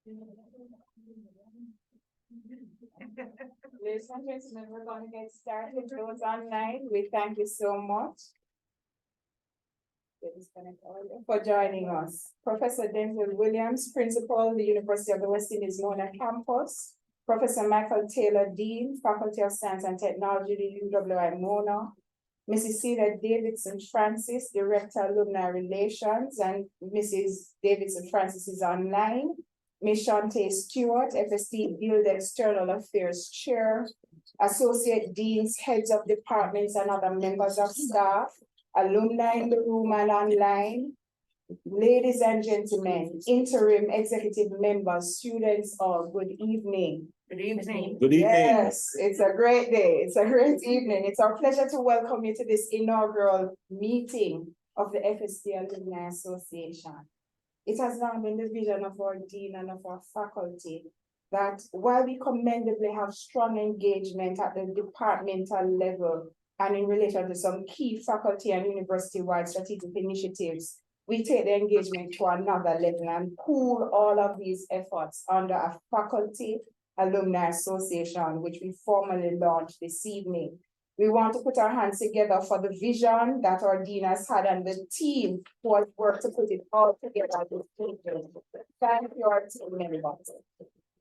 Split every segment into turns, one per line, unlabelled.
Ladies and gentlemen, we're going to get started. Those online, we thank you so much for joining us. Professor Denzel Williams, Principal, the University of the West Indies Mona Campus. Professor Michael Taylor, Dean, Faculty of Science and Technology, the UWI Mona. Mrs. Celia Davidson Francis, Director, Alumni Relations, and Mrs. Davidson Francis is online. Ms. Shante Stewart, FST Guild External Affairs Chair, Associate Deans, Heads of Departments, and other members of staff, alumni in the room and online. Ladies and gentlemen, interim executive members, students, all, good evening.
Good evening.
Good evening.
Yes, it's a great day. It's a great evening. It's our pleasure to welcome you to this inaugural meeting of the FST Alumni Association. It has long been the vision of our dean and of our faculty that while we commendably have strong engagement at the departmental level and in relation to some key faculty and university-wide strategic initiatives, we take the engagement to another level and pool all of these efforts under a faculty alumni association, which we formally launched this evening. We want to put our hands together for the vision that our dean has had and the team who has worked to put it all together this evening. Thank you, our team members.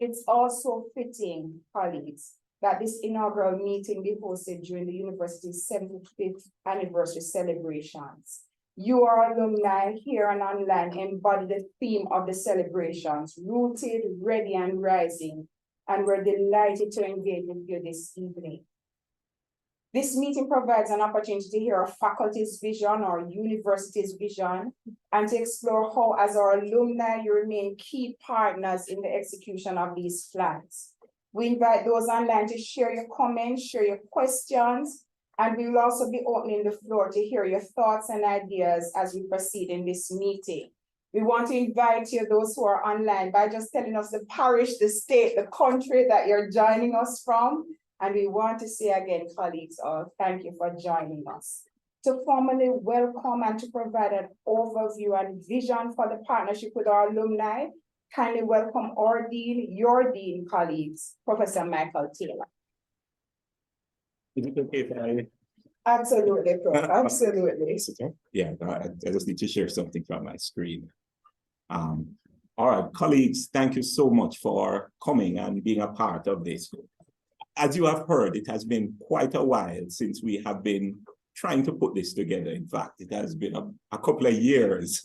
It's also fitting, colleagues, that this inaugural meeting be hosted during the university's 75th anniversary celebrations. You, our alumni here and online, embody the theme of the celebrations, rooted, ready, and rising, and we're delighted to engage with you this evening. This meeting provides an opportunity to hear a faculty's vision or university's vision and to explore how, as our alumni, you remain key partners in the execution of these plans. We invite those online to share your comments, share your questions, and we will also be opening the floor to hear your thoughts and ideas as we proceed in this meeting. We want to invite you, those who are online, by just telling us the parish, the state, the country that you're joining us from. And we want to say again, colleagues, all thank you for joining us. To formally welcome and to provide an overview and vision for the partnership with our alumni, kindly welcome our dean, your dean, colleagues, Professor Michael Taylor.
Is it okay if I?
Absolutely, Prof. Absolutely.
Yeah, I just need to share something from my screen. All right, colleagues, thank you so much for coming and being a part of this. As you have heard, it has been quite a while since we have been trying to put this together. In fact, it has been a couple of years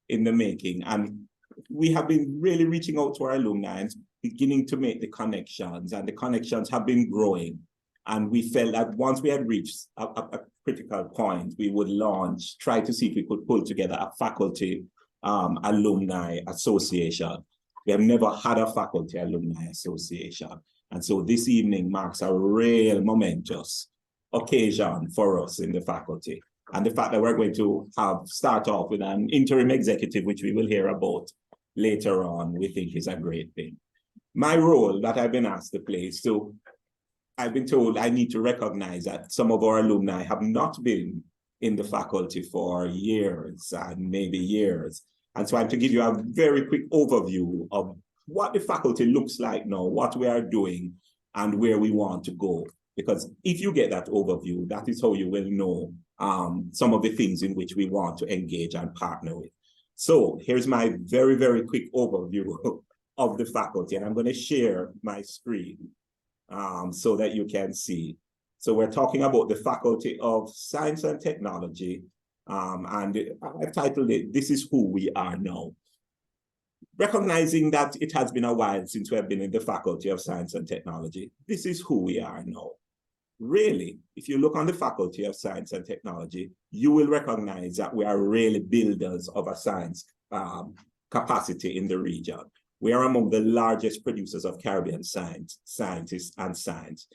in the making, and we have been really reaching out to our alumni and beginning to make the connections, and the connections have been growing. And we felt that once we had reached a critical point, we would try to see if we could pull together a faculty alumni association. We have never had a faculty alumni association. And so this evening marks a real momentous occasion for us in the faculty. And the fact that we're going to start off with an interim executive, which we will hear about later on, we think is a great thing. My role that I've been asked to play is I've been told I need to recognize that some of our alumni have not been in the faculty for years and maybe years. And so I'm to give you a very quick overview of what the faculty looks like now, what we are doing, and where we want to go. Because if you get that overview, that is how you will know some of the things in which we want to engage and partner with. So here's my very, very quick overview of the faculty, and I'm going to share my screen so that you can see. So we're talking about the Faculty of Science and Technology, and I've titled it, This is Who We Are Now. Recognizing that it has been a while since we have been in the Faculty of Science and Technology, this is who we are now. Really, if you look on the Faculty of Science and Technology, you will recognize that we are really builders of a science capacity in the region. We are among the largest producers of Caribbean scientists and science.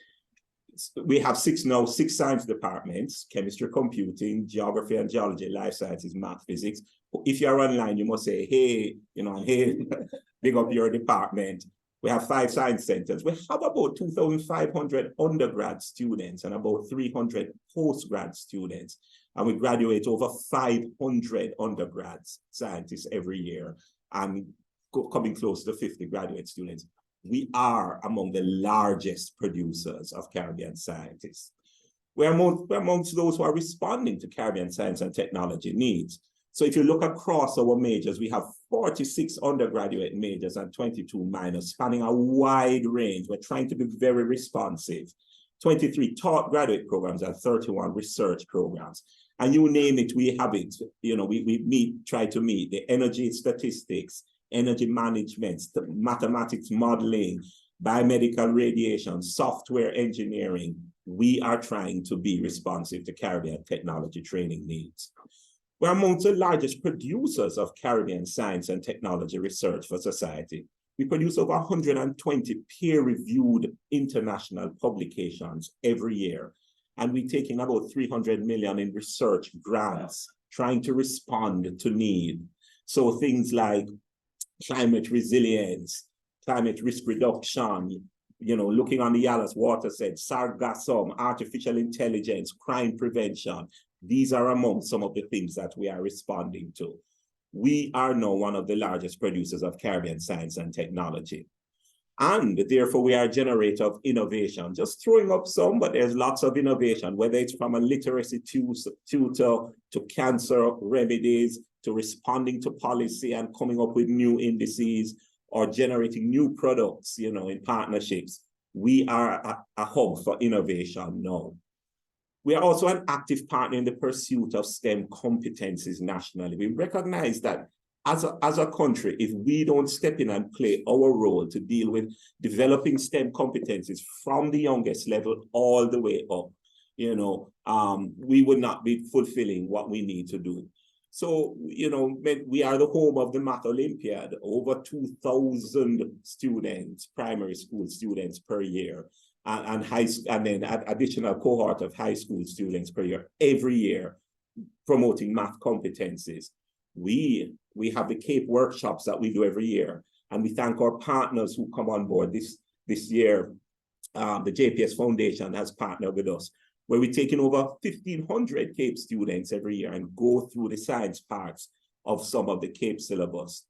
We have six science departments: chemistry, computing, geography and geology, life sciences, math, physics. If you're online, you must say, hey, hey, big up your department. We have 5 science centers. We have about 2,500 undergrad students and about 300 postgrad students. And we graduate over 500 undergrads, scientists every year. And coming close to 50 graduate students. We are among the largest producers of Caribbean scientists. We're amongst those who are responding to Caribbean science and technology needs. So if you look across our majors, we have 46 undergraduate majors and 22 minors, spanning a wide range. We're trying to be very responsive. 23 taught graduate programs and 31 research programs. And you name it, we have it. You know, we try to meet the energy statistics, energy management, mathematics modeling, biomedical radiation, software engineering. We are trying to be responsive to Caribbean technology training needs. We're amongst the largest producers of Caribbean science and technology research for society. We produce over 120 peer-reviewed international publications every year. And we take in about 300 million in research grants, trying to respond to need. So things like climate resilience, climate risk reduction, you know, looking on the Yalas watershed, sargassum, artificial intelligence, crime prevention. These are among some of the things that we are responding to. We are now one of the largest producers of Caribbean science and technology. And therefore, we are a generator of innovation. Just throwing up some, but there's lots of innovation, whether it's from a literacy tutor to cancer remedies, to responding to policy and coming up with new indices, or generating new products, you know, in partnerships. We are a hub for innovation now. We are also an active partner in the pursuit of STEM competencies nationally. We recognize that as a country, if we don't step in and play our role to deal with developing STEM competencies from the youngest level all the way up, you know, we would not be fulfilling what we need to do. So, you know, we are the home of the Math Olympiad, over 2,000 students, primary school students per year, and then an additional cohort of high school students per year, every year, promoting math competencies. We have the CAPE workshops that we do every year, and we thank our partners who come on board this year. The JPS Foundation has partnered with us, where we take in over 1,500 CAPE students every year and go through the science parts of some of the CAPE syllabus.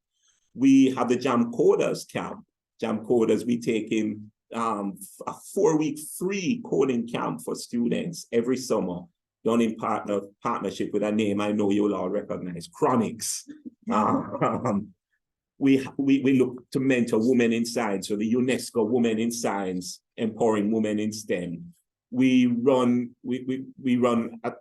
We have the Jam Coders camp. Jam Coders, we take in a 4-week free coding camp for students every summer, done in partnership with a name I know you'll all recognize, Chronics. We look to mentor women in science, so the UNESCO Women in Science, Empowering Women in STEM. We run a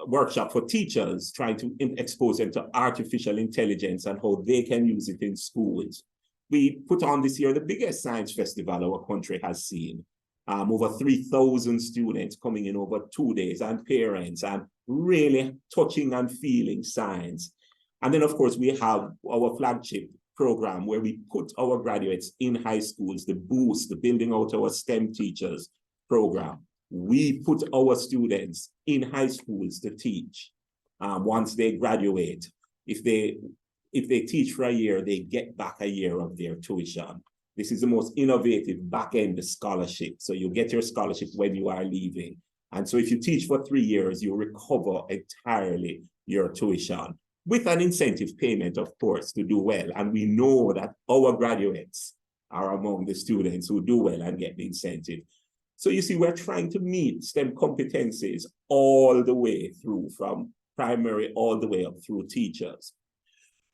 workshop for teachers, trying to expose them to artificial intelligence and how they can use it in schools. We put on this year the biggest science festival our country has seen. Over 3,000 students coming in over 2 days, and parents, and really touching and feeling science. And then, of course, we have our flagship program where we put our graduates in high schools, the Boost, the Building Out Our STEM Teachers program. We put our students in high schools to teach. Once they graduate, if they teach for a year, they get back a year of their tuition. This is the most innovative back-end scholarship. So you get your scholarship when you are leaving. And so if you teach for 3 years, you recover entirely your tuition with an incentive payment, of course, to do well. And we know that our graduates are among the students who do well and get the incentive. So you see, we're trying to meet STEM competencies all the way through, from primary all the way up through teachers.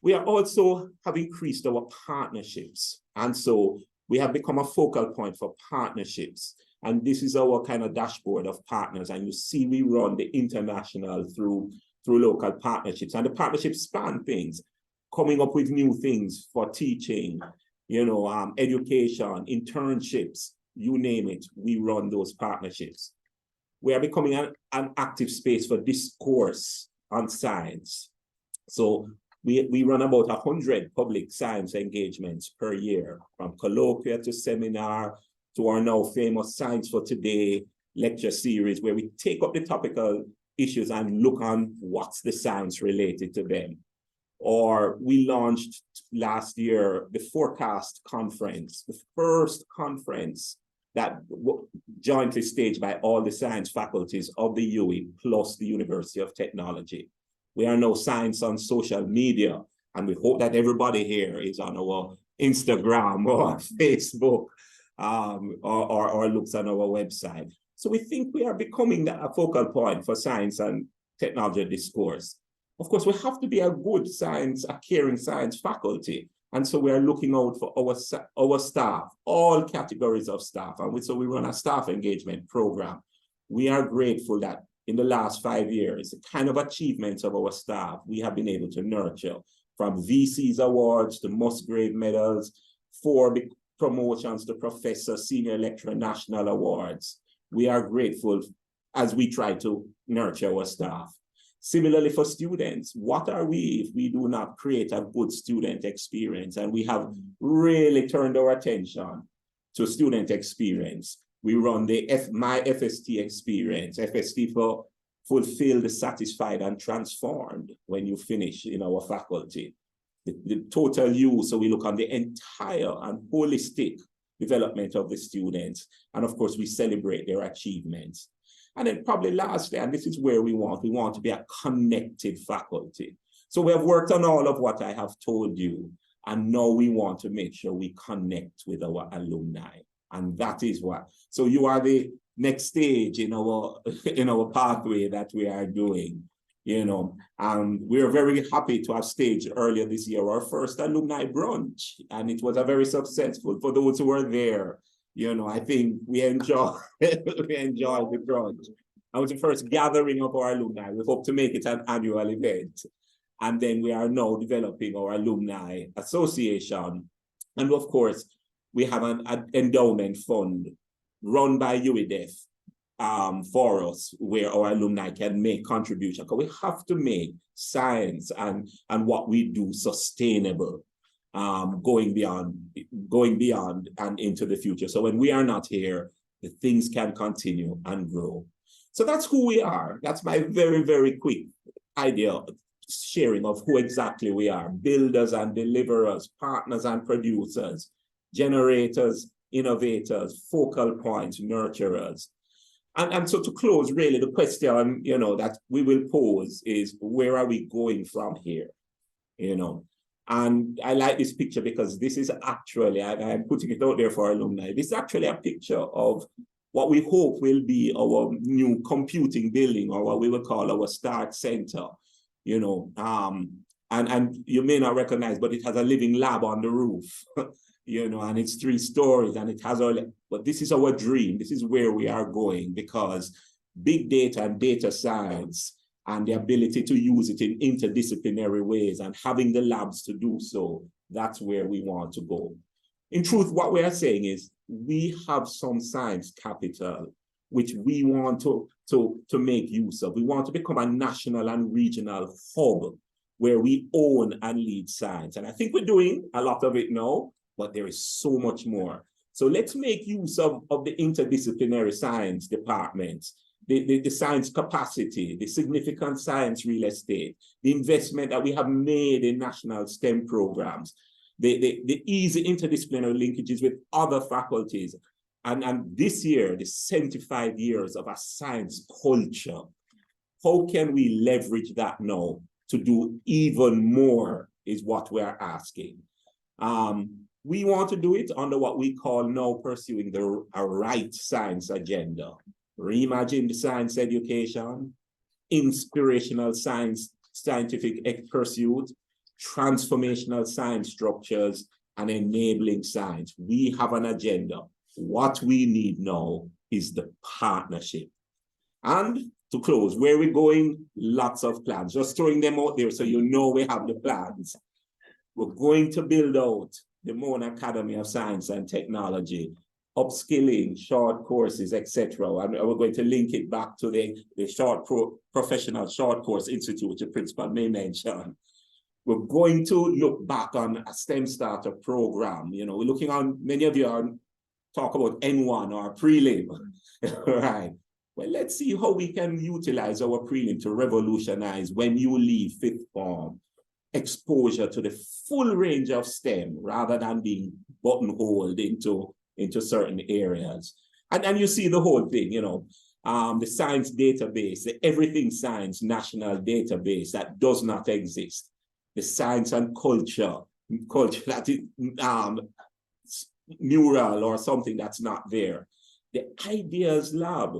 We are also have increased our partnerships. And so we have become a focal point for partnerships. And this is our kind of dashboard of partners. And you see, we run the international through local partnerships. And the partnerships span things, coming up with new things for teaching, you know, education, internships, you name it, we run those partnerships. We are becoming an active space for discourse on science. So we run about 100 public science engagements per year, from colloquia to seminar to our now famous Science for Today lecture series, where we take up the topical issues and look on what's the science related to them. Or we launched last year the Forecast Conference, the first conference that jointly staged by all the science faculties of the UWI plus the University of Technology. We are now Science on Social Media, And we hope that everybody here is on our Instagram or Facebook, or looks on our website. So we think we are becoming a focal point for science and technology discourse. Of course, we have to be a good science, a caring science faculty. And so we are looking out for our staff, all categories of staff. And so we run a staff engagement program. We are grateful that in the last 5 years, the kind of achievements of our staff, we have been able to nurture, from VC's awards to Musgrave medals, 4 promotions to professor, senior lecturer, national awards. We are grateful as we try to nurture our staff. Similarly for students, what are we if we do not create a good student experience? And we have really turned our attention to student experience. We run the My FST experience, FST for fulfilled, satisfied, and transformed when you finish in our faculty. The total use, so we look on the entire and holistic development of the students. And of course, we celebrate their achievements. And then probably lastly, and this is where we want to be a connected faculty. So we have worked on all of what I have told you, and now we want to make sure we connect with our alumni. And that is what, so you are the next stage in our pathway that we are doing, you know. We're very happy to have staged earlier this year our first alumni brunch, and it was a very successful for those who were there. You know, I think we enjoyed the brunch. It was the first gathering of our alumni. We hope to make it an annual event. And then we are now developing our alumni association. And of course, we have an endowment fund run by UEDF for us, where our alumni can make contributions. Because we have to make science and what we do sustainable. Going beyond and into the future. So when we are not here, the things can continue and grow. So that's who we are. That's my very, very quick idea sharing of who exactly we are: builders and deliverers, partners and producers, generators, innovators, focal points, nurturers. And so to close, really, the question, you know, that we will pose is, where are we going from here? You know. And I like this picture because this is actually, I'm putting it out there for our alumni, this is actually a picture of what we hope will be our new computing building, or what we will call our START Center, you know. And you may not recognize, but it has a living lab on the roof, you know, and it's 3 stories, and it has all, but this is our dream. This is where we are going, because big data and data science and the ability to use it in interdisciplinary ways and having the labs to do so, that's where we want to go. In truth, what we are saying is we have some science capital which we want to make use of. We want to become a national and regional hub where we own and lead science. And I think we're doing a lot of it now, but there is so much more. So let's make use of the interdisciplinary science departments, the science capacity, the significant science real estate, the investment that we have made in national STEM programs, the easy interdisciplinary linkages with other faculties. And this year, the 75 years of a science culture, how can we leverage that now to do even more is what we are asking. We want to do it under what we call now pursuing a right science agenda. Reimagined science education, inspirational scientific pursuit, transformational science structures, and enabling science. We have an agenda. What we need now is the partnership. And to close, where we're going, lots of plans. Just throwing them out there so you know we have the plans. We're going to build out the Moan Academy of Science and Technology, upskilling, short courses, etc. And we're going to link it back to the Professional Short Course Institute, which the principal may mention. We're going to look back on a STEM starter program. You know, we're looking on, many of you are talk about N1 or prelim, right? Well, let's see how we can utilize our prelim to revolutionize, when you leave 5th form, exposure to the full range of STEM rather than being buttonholed into certain areas. And you see the whole thing, you know, the science database, the Everything Science National Database that does not exist. the science and culture that is mural or something that's not there. The ideas lab,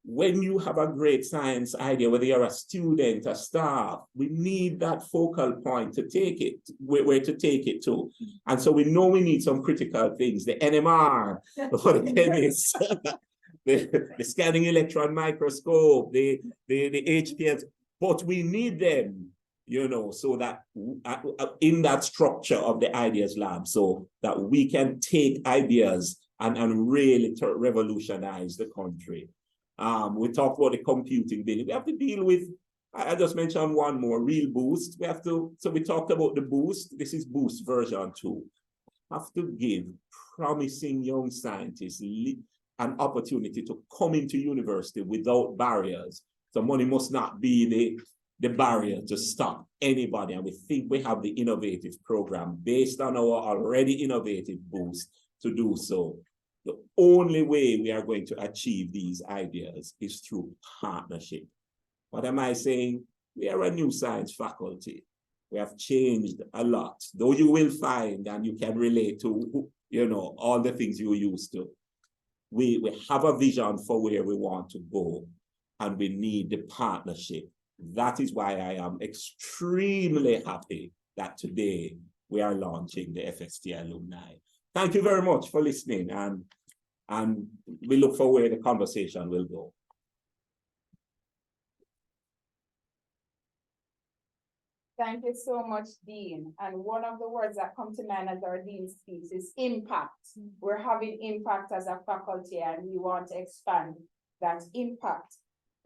when you have a great science idea, whether you're a student, a staff, we need that focal point to take it, where to take it to. And so we know we need some critical things, the NMR, for the chemists, the scanning electron microscope, the HPS, but we need them, you know, so that in that structure of the ideas lab, so that we can take ideas and really revolutionize the country. We talked about the computing building. We have to deal with, I just mentioned one more, real boost. We have to, so we talked about the boost. This is boost version 2. Have to give promising young scientists an opportunity to come into university without barriers. So money must not be the barrier to stop anybody. And we think we have the innovative program based on our already innovative boost to do so. The only way we are going to achieve these ideas is through partnership. What am I saying? We are a new science faculty. We have changed a lot, though you will find and you can relate to, you know, all the things you used to. We have a vision for where we want to go, and we need the partnership. That is why I am extremely happy that today we are launching the FST Alumni. Thank you very much for listening, and we look for where the conversation will go.
Thank you so much, Dean. And one of the words that come to mind as our Dean speaks is impact. We're having impact as a faculty, and we want to expand that impact.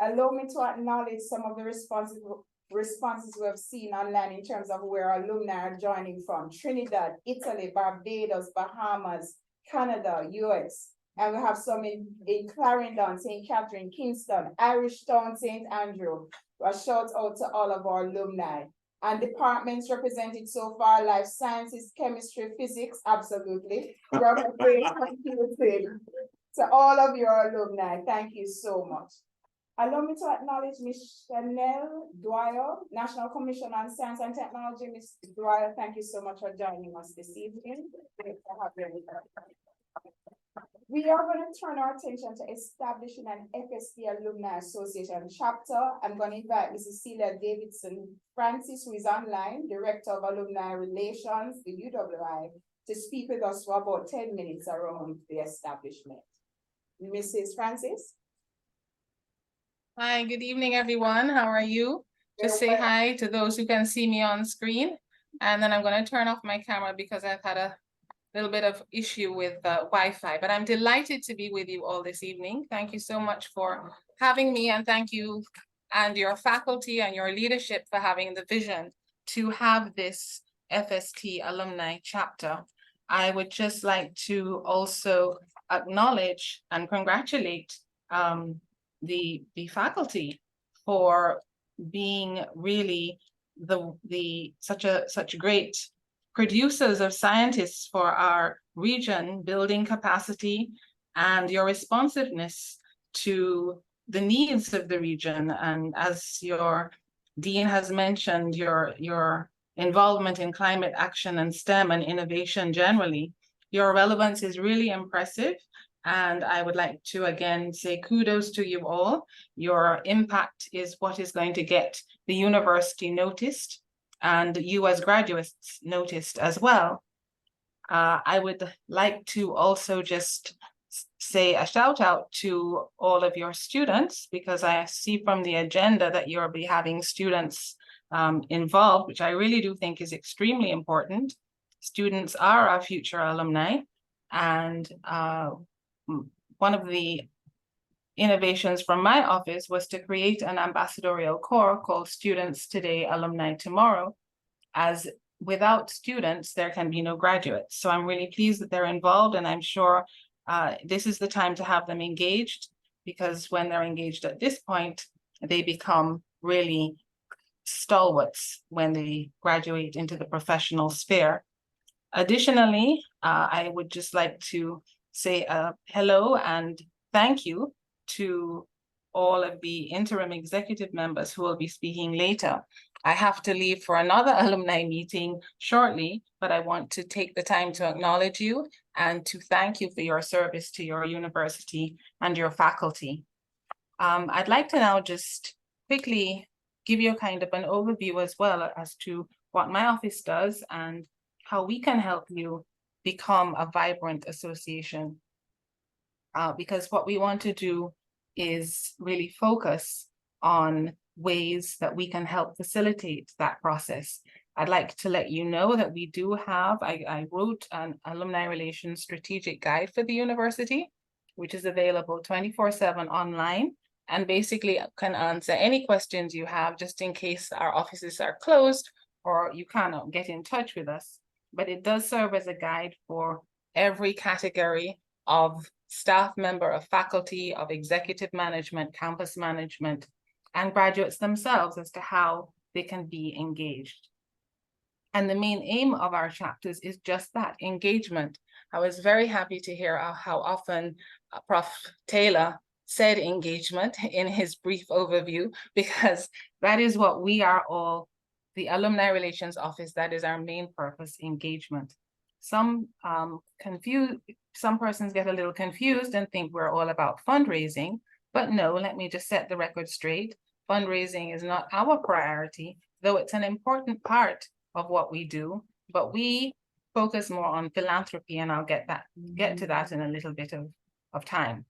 Allow me to acknowledge some of the responses we have seen online in terms of where our alumni are joining from: Trinidad, Italy, Barbados, Bahamas, Canada, US. And we have some in Clarendon, St. Catherine, Kingston, Irish Town, St. Andrew. A shout out to all of our alumni. And departments represented so far: life sciences, chemistry, physics, absolutely. To all of your alumni, thank you so much. Allow me to acknowledge Ms. Chanel Dwyer, National Commission on Science and Technology. Ms. Dwyer, thank you so much for joining us this evening. Great to have you with us. We are going to turn our attention to establishing an FST Alumni Association chapter. I'm going to invite Mrs. Celia Davidson Francis, who is online, Director of Alumni Relations, the UWI, to speak with us for about 10 minutes around the establishment. Mrs. Francis?
Hi, good evening, everyone. How are you? Just say hi to those who can see me on screen. And then I'm going to turn off my camera because I've had a little bit of issue with Wi-Fi, but I'm delighted to be with you all this evening. Thank you so much for having me, and thank you and your faculty and your leadership for having the vision to have this FST alumni chapter. I would just like to also acknowledge and congratulate the faculty for being really such great producers of scientists for our region, building capacity and your responsiveness to the needs of the region. And as your dean has mentioned, your involvement in climate action and STEM and innovation generally, your relevance is really impressive. And I would like to again say kudos to you all. Your impact is what is going to get the university noticed, and you as graduates noticed as well. I would like to also just say a shout out to all of your students, because I see from the agenda that you'll be having students involved, which I really do think is extremely important. Students are our future alumni, and one of the innovations from my office was to create an ambassadorial corps called Students Today, Alumni Tomorrow, as without students, there can be no graduates. So I'm really pleased that they're involved, and I'm sure this is the time to have them engaged, because when they're engaged at this point, they become really stalwarts when they graduate into the professional sphere. Additionally, I would just like to say hello and thank you to all of the interim executive members who will be speaking later. I have to leave for another alumni meeting shortly, but I want to take the time to acknowledge you and to thank you for your service to your university and your faculty. I'd like to now just quickly give you kind of an overview as well as to what my office does and how we can help you become a vibrant association. Because what we want to do is really focus on ways that we can help facilitate that process. I'd like to let you know that we do have, I wrote an alumni relations strategic guide for the university, which is available 24/7 online, and basically can answer any questions you have just in case our offices are closed or you cannot get in touch with us. But it does serve as a guide for every category of staff member, of faculty, of executive management, campus management, and graduates themselves as to how they can be engaged. And the main aim of our chapters is just that, engagement. I was very happy to hear how often Prof. Taylor said engagement in his brief overview, because that is what we are all, the Alumni Relations Office, that is our main purpose, engagement. Some persons get a little confused and think we're all about fundraising, but no, let me just set the record straight. Fundraising is not our priority, though it's an important part of what we do, but we focus more on philanthropy, and I'll get to that in a little bit of time.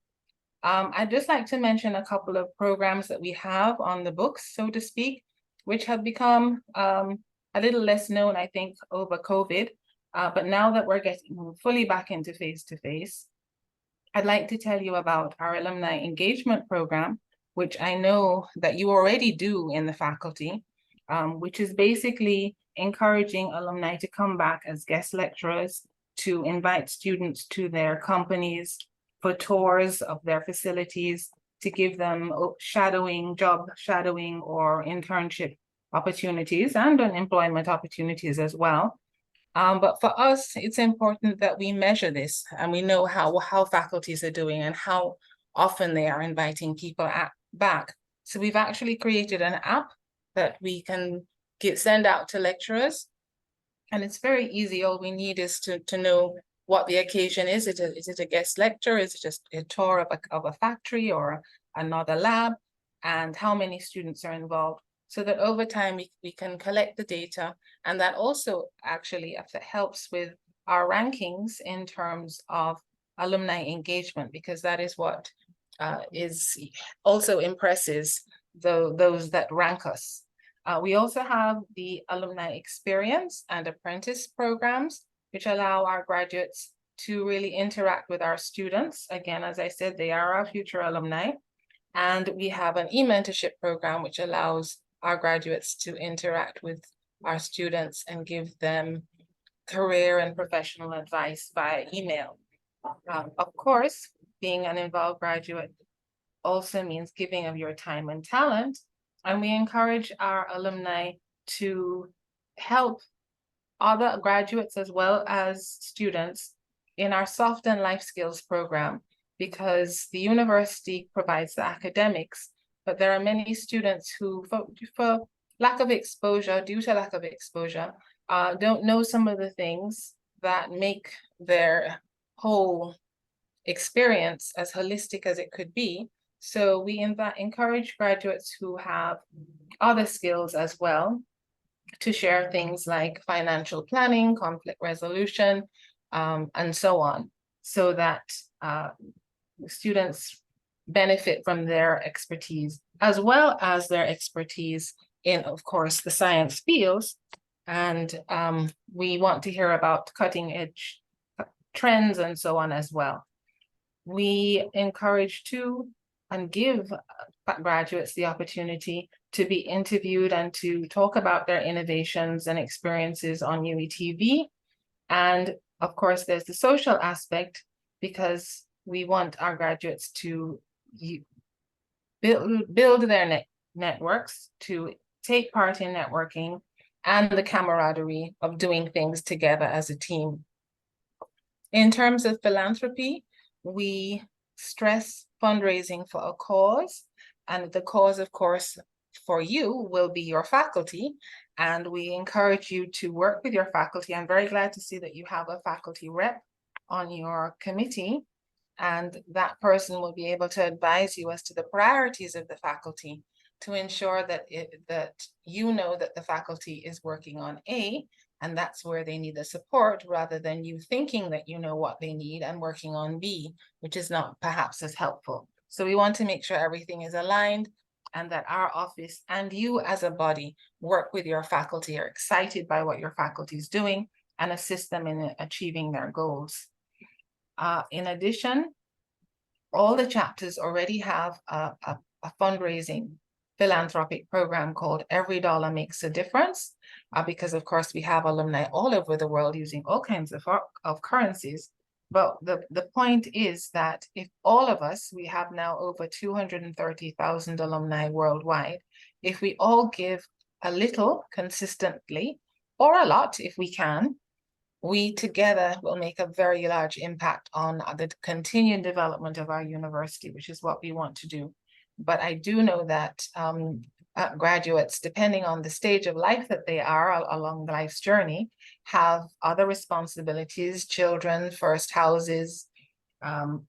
I'd just like to mention a couple of programs that we have on the books, so to speak, which have become a little less known, I think, over COVID. But now that we're getting fully back into face-to-face, I'd like to tell you about our alumni engagement program, which I know that you already do in the faculty, which is basically encouraging alumni to come back as guest lecturers, to invite students to their companies for tours of their facilities, to give them job shadowing or internship opportunities and employment opportunities as well. But for us, it's important that we measure this and we know how faculties are doing and how often they are inviting people back. So we've actually created an app that we can send out to lecturers. And it's very easy. All we need is to know what the occasion is. Is it a guest lecture? Is it just a tour of a factory or another lab? And how many students are involved? So that over time we can collect the data, and that also actually helps with our rankings in terms of alumni engagement, because that is what also impresses those that rank us. We also have the alumni experience and apprentice programs, which allow our graduates to really interact with our students. Again, as I said, they are our future alumni. And we have an e-mentorship program, which allows our graduates to interact with our students and give them career and professional advice via email. Of course, being an involved graduate also means giving of your time and talent. And we encourage our alumni to help other graduates as well as students in our soft and life skills program, because the university provides the academics, but there are many students who, for lack of exposure, due to lack of exposure, don't know some of the things that make their whole experience as holistic as it could be. So we encourage graduates who have other skills as well to share things like financial planning, conflict resolution, and so on, so that students benefit from their expertise, as well as their expertise in, of course, the science fields. And we want to hear about cutting edge trends and so on as well. We encourage too and give graduates the opportunity to be interviewed and to talk about their innovations and experiences on UETV. And of course, there's the social aspect, because we want our graduates to build their networks, to take part in networking, and the camaraderie of doing things together as a team. In terms of philanthropy, we stress fundraising for a cause, And the cause, of course, for you will be your faculty. And we encourage you to work with your faculty. I'm very glad to see that you have a faculty rep on your committee. And that person will be able to advise you as to the priorities of the faculty to ensure that you know that the faculty is working on A, and that's where they need the support, rather than you thinking that you know what they need and working on B, which is not perhaps as helpful. So we want to make sure everything is aligned and that our office and you as a body work with your faculty, are excited by what your faculty is doing, and assist them in achieving their goals. In addition, all the chapters already have a fundraising philanthropic program called Every Dollar Makes a Difference, because of course we have alumni all over the world using all kinds of currencies. But the point is that if all of us, we have now over 230,000 alumni worldwide, if we all give a little consistently, or a lot if we can, we together will make a very large impact on the continued development of our university, which is what we want to do. But I do know that graduates, depending on the stage of life that they are along life's journey, have other responsibilities, children, first houses,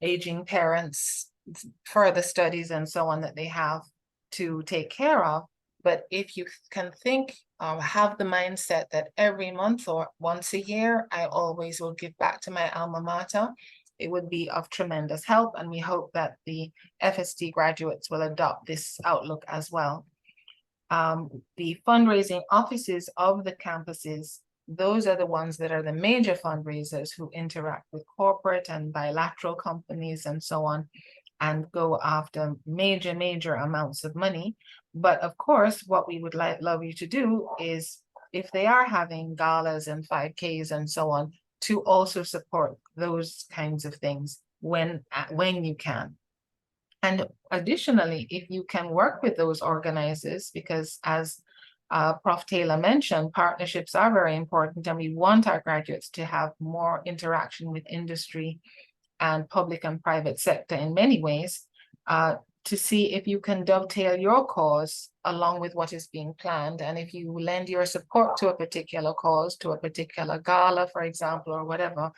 aging parents, further studies and so on that they have to take care of. But if you can think, have the mindset that every month or once a year, I always will give back to my alma mater, it would be of tremendous help. And we hope that the FST graduates will adopt this outlook as well. The fundraising offices of the campuses, those are the ones that are the major fundraisers who interact with corporate and bilateral companies and so on, and go after major amounts of money. But of course, what we would love you to do is, if they are having galas and 5Ks and so on, to also support those kinds of things when you can. And additionally, if you can work with those organizers, because as Prof. Taylor mentioned, partnerships are very important, and we want our graduates to have more interaction with industry and public and private sector in many ways, to see if you can dovetail your cause along with what is being planned. And if you lend your support to a particular cause, to a particular gala, for example, or whatever,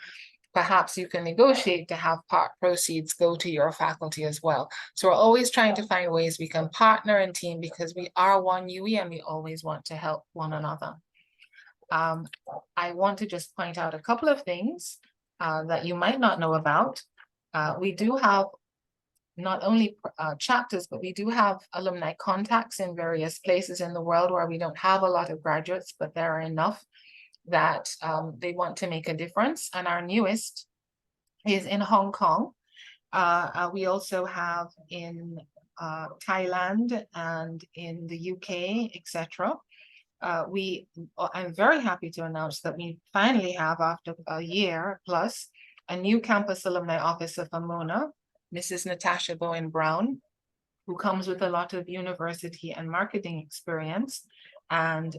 perhaps you can negotiate to have part proceeds go to your faculty as well. So we're always trying to find ways we can partner and team, because we are one UE and we always want to help one another. I want to just point out a couple of things that you might not know about. We do have not only chapters, but we do have alumni contacts in various places in the world where we don't have a lot of graduates, but there are enough that they want to make a difference. And our newest is in Hong Kong. We also have in Thailand and in the UK, etc. I'm very happy to announce that we finally have, after a year plus, a new campus alumni officer for Mona, Mrs. Natasha Bowen Brown, who comes with a lot of university and marketing experience. And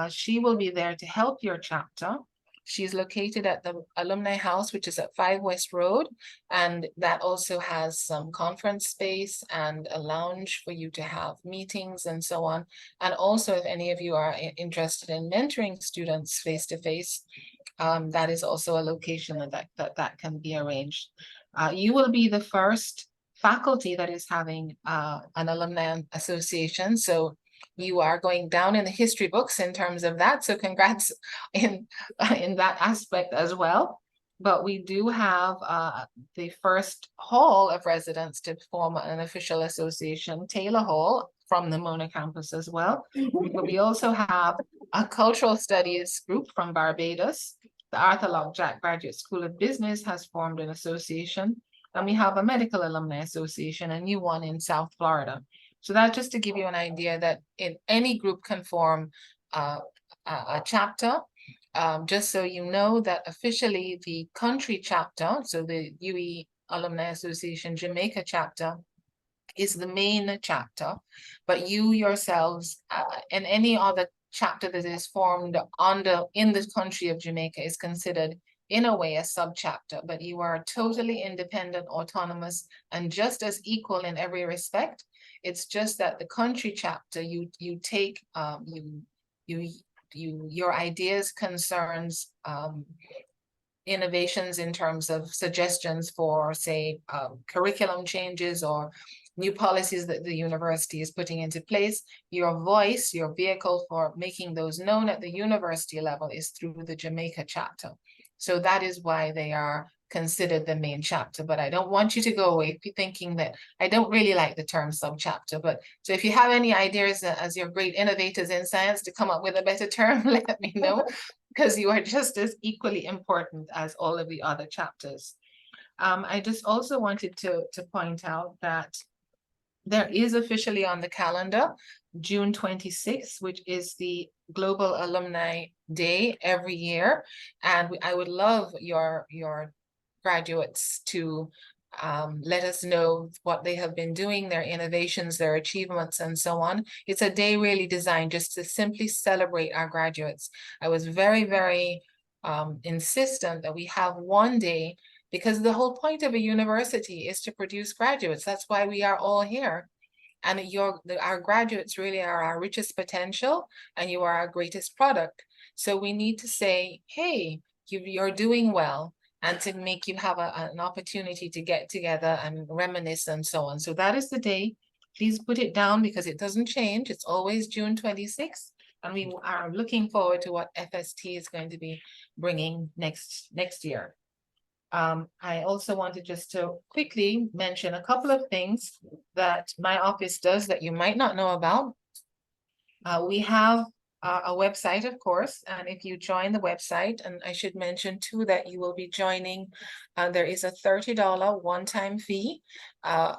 she will be there to help your chapter. She's located at the Alumni House, which is at 5 West Road. And that also has some conference space and a lounge for you to have meetings and so on. And also, if any of you are interested in mentoring students face-to-face, that is also a location that can be arranged. You will be the first faculty that is having an alumni association. So you are going down in the history books in terms of that. So congrats in that aspect as well. But we do have the first hall of residents to form an official association, Taylor Hall, from the Mona campus as well. But we also have a cultural studies group from Barbados. The Arthur Lock Jack Graduate School of Business has formed an association. And we have a medical alumni association, a new one in South Florida. So that's just to give you an idea that in any group can form a chapter. Just so you know that officially the country chapter, so the UE Alumni Association Jamaica chapter, is the main chapter, but you yourselves and any other chapter that is formed in the country of Jamaica is considered in a way a subchapter, but you are totally independent, autonomous, and just as equal in every respect. It's just that the country chapter, you take your ideas, concerns, innovations in terms of suggestions for, say, curriculum changes or new policies that the university is putting into place. Your voice, your vehicle for making those known at the university level is through the Jamaica chapter. So that is why they are considered the main chapter. But I don't want you to go away thinking that I don't really like the term subchapter. But so if you have any ideas as your great innovators in science to come up with a better term, let me know, because you are just as equally important as all of the other chapters. I just also wanted to point out that there is officially on the calendar June 26th, which is the Global Alumni Day every year. And I would love your graduates to let us know what they have been doing, their innovations, their achievements, and so on. It's a day really designed just to simply celebrate our graduates. I was very, very insistent that we have one day, because the whole point of a university is to produce graduates. That's why we are all here. And our graduates really are our richest potential, and you are our greatest product. So we need to say, hey, you're doing well, and to make you have an opportunity to get together and reminisce and so on. So that is the day. Please put it down because it doesn't change. It's always June 26th. And we are looking forward to what FST is going to be bringing next year. I also wanted just to quickly mention a couple of things that my office does that you might not know about. We have a website, of course, and if you join the website, and I should mention too that you will be joining, there is a $30 one-time fee,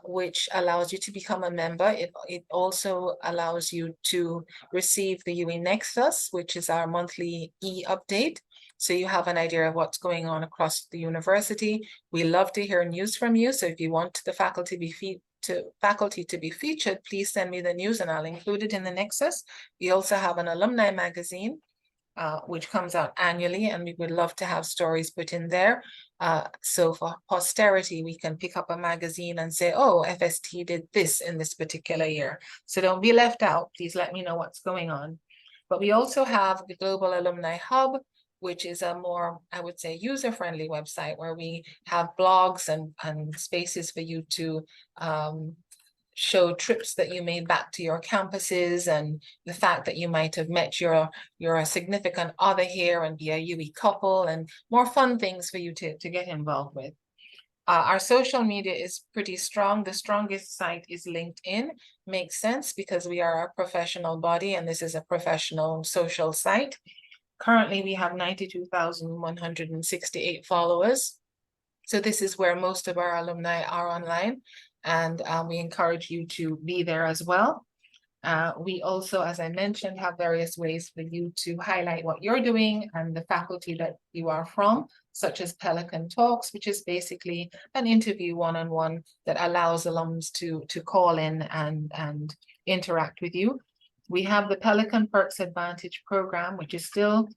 which allows you to become a member. It also allows you to receive the UE Nexus, which is our monthly e-update. So you have an idea of what's going on across the university. We love to hear news from you. So if you want the faculty to be featured, please send me the news and I'll include it in the Nexus. We also have an alumni magazine, which comes out annually, and we would love to have stories put in there. So for posterity, we can pick up a magazine and say, oh, FST did this in this particular year. So don't be left out. Please let me know what's going on. But we also have the Global Alumni Hub, which is a more, I would say, user-friendly website where we have blogs and spaces for you to show trips that you made back to your campuses, and the fact that you might have met your significant other here and be a UE couple, and more fun things for you to get involved with. Our social media is pretty strong. The strongest site is LinkedIn. Makes sense because we are a professional body and this is a professional social site. Currently, we have 92,168 followers. So this is where most of our alumni are online, and we encourage you to be there as well. We also, as I mentioned, have various ways for you to highlight what you're doing and the faculty that you are from, such as Pelican Talks, which is basically an interview one-on-one that allows alums to call in and interact with you. We have the Pelican Perks Advantage program, which is still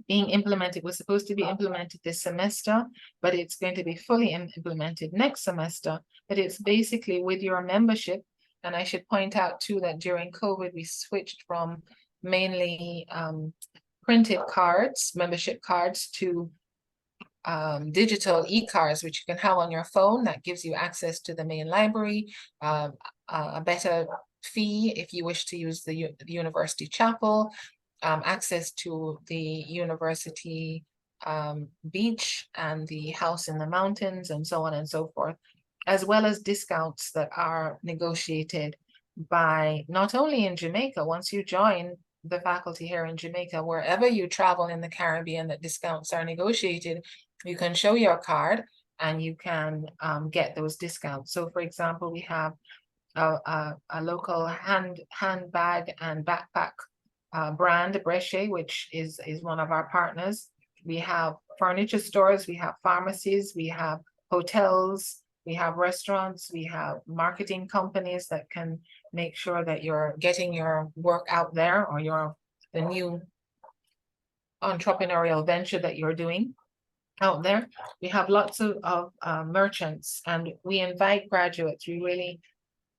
being implemented. It was supposed to be implemented this semester, but it's going to be fully implemented next semester. But it's basically with your membership. And I should point out too that during COVID, we switched from mainly printed cards, membership cards, to digital e-cards, which you can have on your phone. That gives you access to the main library, a better fee if you wish to use the university chapel, access to the university beach and the house in the mountains, and so on and so forth, as well as discounts that are negotiated by not only in Jamaica. Once you join the faculty here in Jamaica, wherever you travel in the Caribbean that discounts are negotiated, you can show your card and you can get those discounts. So for example, we have a local handbag and backpack brand, Breche, which is one of our partners. We have furniture stores, we have pharmacies, we have hotels, we have restaurants, we have marketing companies that can make sure that you're getting your work out there, or the new entrepreneurial venture that you're doing. out there. We have lots of merchants, and we invite graduates. We really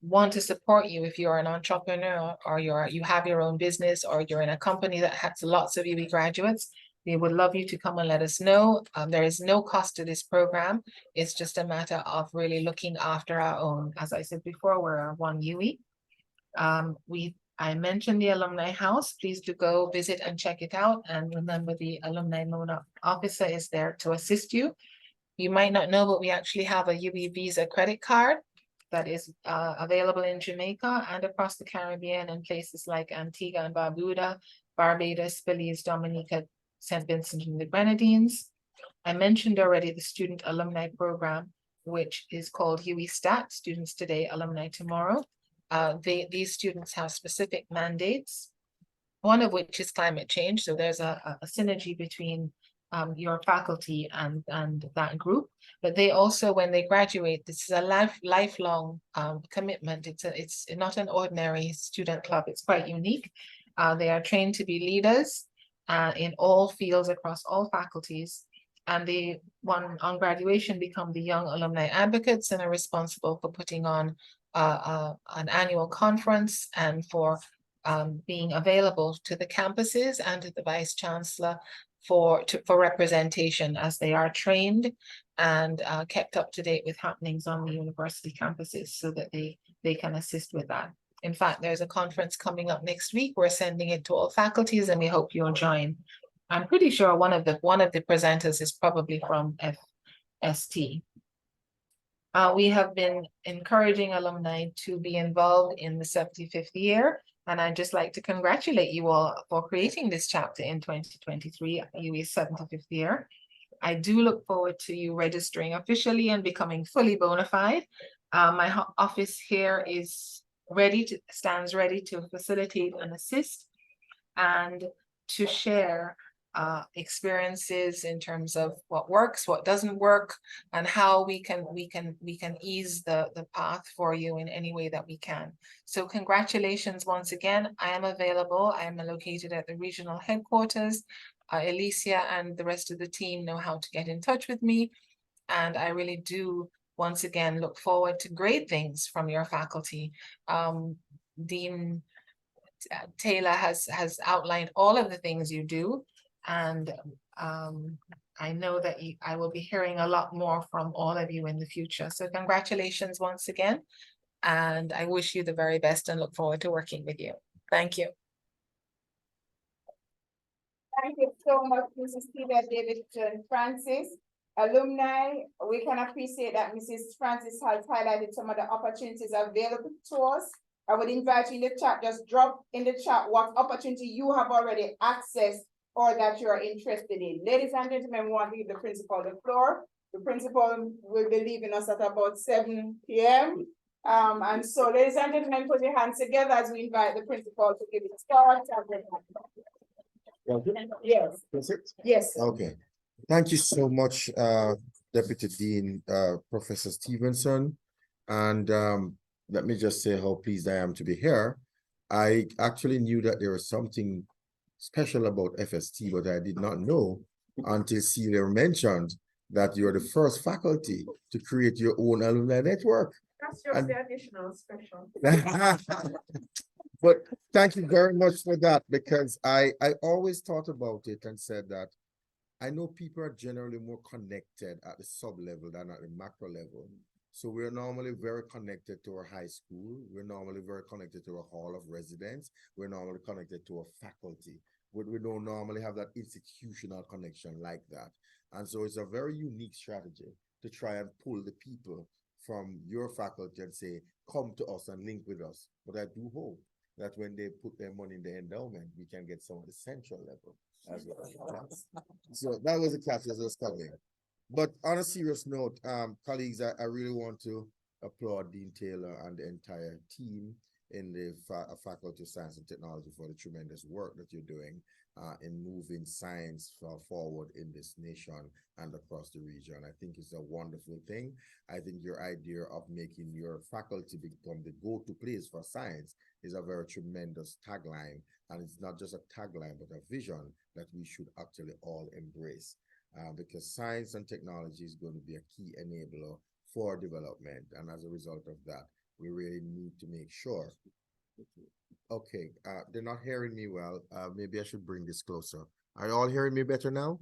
want to support you if you're an entrepreneur or you have your own business or you're in a company that has lots of UWI graduates. We would love you to come and let us know. There is no cost to this program. It's just a matter of really looking after our own. As I said before, we're one UWI. I mentioned the Alumni House. Please do go visit and check it out. And remember, the Alumni Loan Officer is there to assist you. You might not know, but we actually have a UWI Visa credit card that is available in Jamaica and across the Caribbean and places like Antigua and Barbuda, Barbados, Belize, Dominica, St. Vincent and the Grenadines. I mentioned already the Student Alumni Program, which is called UWI STAT, Students Today, Alumni Tomorrow. These students have specific mandates, one of which is climate change. So there's a synergy between your faculty and that group. But they also, when they graduate, this is a lifelong commitment. It's not an ordinary student club. It's quite unique. They are trained to be leaders in all fields across all faculties. And they, on graduation, become the young alumni advocates and are responsible for putting on an annual conference and for being available to the campuses and to the Vice Chancellor for representation, as they are trained and kept up to date with happenings on the university campuses so that they can assist with that. In fact, there's a conference coming up next week. We're sending it to all faculties and we hope you'll join. I'm pretty sure one of the presenters is probably from FST. We have been encouraging alumni to be involved in the 75th year. And I'd just like to congratulate you all for creating this chapter in 2023, UWI's 75th year. I do look forward to you registering officially and becoming fully bona fide. My office here stands ready to facilitate and assist and to share experiences in terms of what works, what doesn't work, and how we can ease the path for you in any way that we can. So congratulations once again. I am available. I am located at the regional headquarters. Alicia and the rest of the team know how to get in touch with me. And I really do once again look forward to great things from your faculty. Dean Taylor has outlined all of the things you do. And I know that I will be hearing a lot more from all of you in the future. So congratulations once again. And I wish you the very best and look forward to working with you. Thank you.
Thank you so much, Mrs. Stephen Davidson Francis. Alumni, we can appreciate that Mrs. Francis has highlighted some of the opportunities available to us. I would invite you in the chat, just drop in the chat what opportunity you have already accessed or that you are interested in. Ladies and gentlemen, we want to give the principal the floor. The principal will be leaving us at about 7 p.m. And so, ladies and gentlemen, put your hands together as we invite the principal to give it a start. Yes. Yes.
Okay. Thank you so much, Deputy Dean, Professor Stevenson. And let me just say how pleased I am to be here. I actually knew that there was something special about FST, but I did not know until Celia mentioned that you're the first faculty to create your own alumni network.
That's just the additional special.
But thank you very much for that, because I always thought about it and said that I know people are generally more connected at the sub-level than at the macro level. So we're normally very connected to our high school. We're normally very connected to a hall of residence. We're normally connected to a faculty. But we don't normally have that institutional connection like that. And so it's a very unique strategy to try and pull the people from your faculty and say, come to us and link with us. But I do hope that when they put their money in the endowment, we can get some of the central level as well. So that was the catch as I was coming. But on a serious note, colleagues, I really want to applaud Dean Taylor and the entire team in the Faculty of Science and Technology for the tremendous work that you're doing in moving science forward in this nation and across the region. I think it's a wonderful thing. I think your idea of making your faculty become the go-to place for science is a very tremendous tagline. And it's not just a tagline, but a vision that we should actually all embrace. because science and technology is going to be a key enabler for development. And as a result of that, we really need to make sure. Okay, they're not hearing me well. Maybe I should bring this closer. Are you all hearing me better now?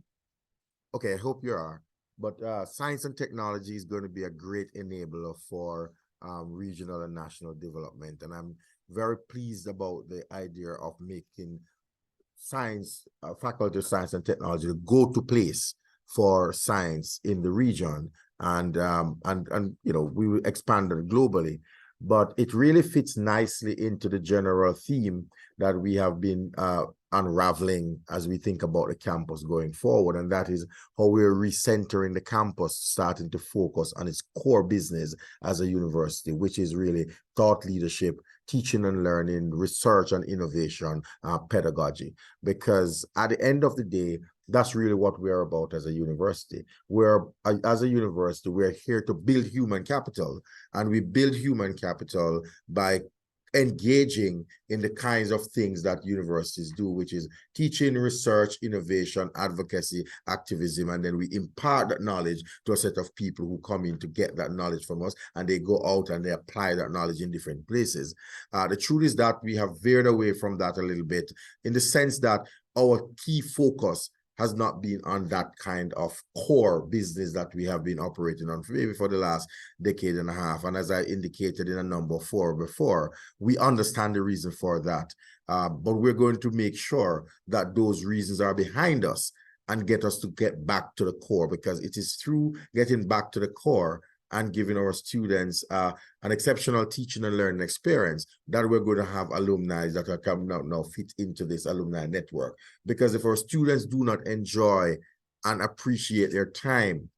Okay, I hope you are. But science and technology is going to be a great enabler for regional and national development. And I'm very pleased about the idea of making science, Faculty of Science and Technology, the go-to place for science in the region. And you know, we will expand it globally. But it really fits nicely into the general theme that we have been unraveling as we think about the campus going forward. And that is how we're recentering the campus, starting to focus on its core business as a university, which is really thought leadership, teaching and learning, research and innovation, pedagogy. Because at the end of the day, that's really what we're about as a university. As a university, we're here to build human capital, and we build human capital by engaging in the kinds of things that universities do, which is teaching, research, innovation, advocacy, activism, and then we impart that knowledge to a set of people who come in to get that knowledge from us, and they go out and they apply that knowledge in different places. The truth is that we have veered away from that a little bit, in the sense that our key focus has not been on that kind of core business that we have been operating on maybe for the last decade and a half. And as I indicated in a number 4 before, we understand the reason for that. But we're going to make sure that those reasons are behind us and get us to get back to the core, because it is through getting back to the core and giving our students an exceptional teaching and learning experience that we're going to have alumni that are coming out now fit into this alumni network. Because if our students do not enjoy and appreciate their time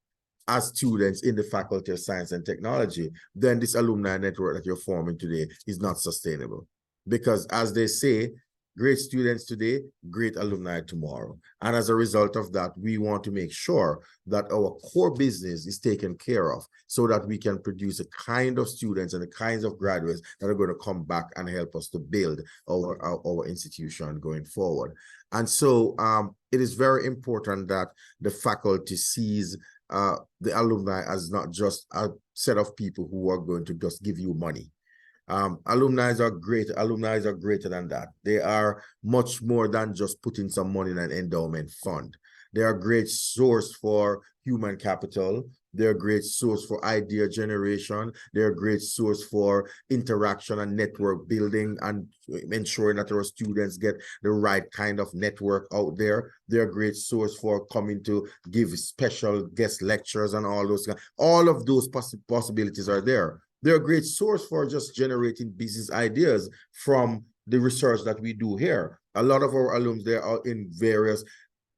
as students in the Faculty of Science and Technology, then this alumni network that you're forming today is not sustainable. Because as they say, great students today, great alumni tomorrow. And as a result of that, we want to make sure that our core business is taken care of so that we can produce a kind of students and the kinds of graduates that are going to come back and help us to build our institution going forward. And so it is very important that the faculty sees the alumni as not just a set of people who are going to just give you money. Alumni are great. Alumni are greater than that. They are much more than just putting some money in an endowment fund. They are a great source for human capital. They're a great source for idea generation. They're a great source for interaction and network building and ensuring that our students get the right kind of network out there. They're a great source for coming to give special guest lectures and all those. All of those possibilities are there. They're a great source for just generating business ideas from the research that we do here. A lot of our alums, they are in various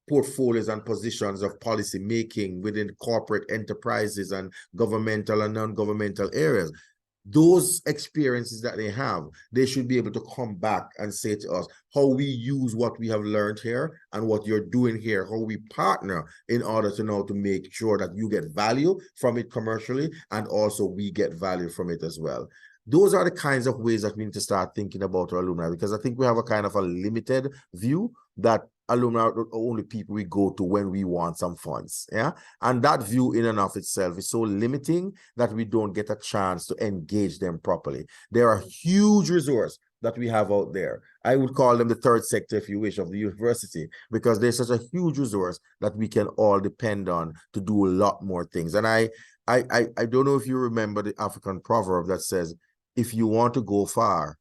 portfolios and positions of policy making within corporate enterprises and governmental and non-governmental areas. Those experiences that they have, they should be able to come back and say to us how we use what we have learned here and what you're doing here, how we partner in order to know to make sure that you get value from it commercially and also we get value from it as well. Those are the kinds of ways that we need to start thinking about our alumni, because I think we have a kind of a limited view that alumni are the only people we go to when we want some funds. Yeah. And that view in and of itself is so limiting that we don't get a chance to engage them properly. They're a huge resource that we have out there. I would call them the third sector, if you wish, of the university, because they're such a huge resource that we can all depend on to do a lot more things. And I don't know if you remember the African proverb that says, if you want to go far,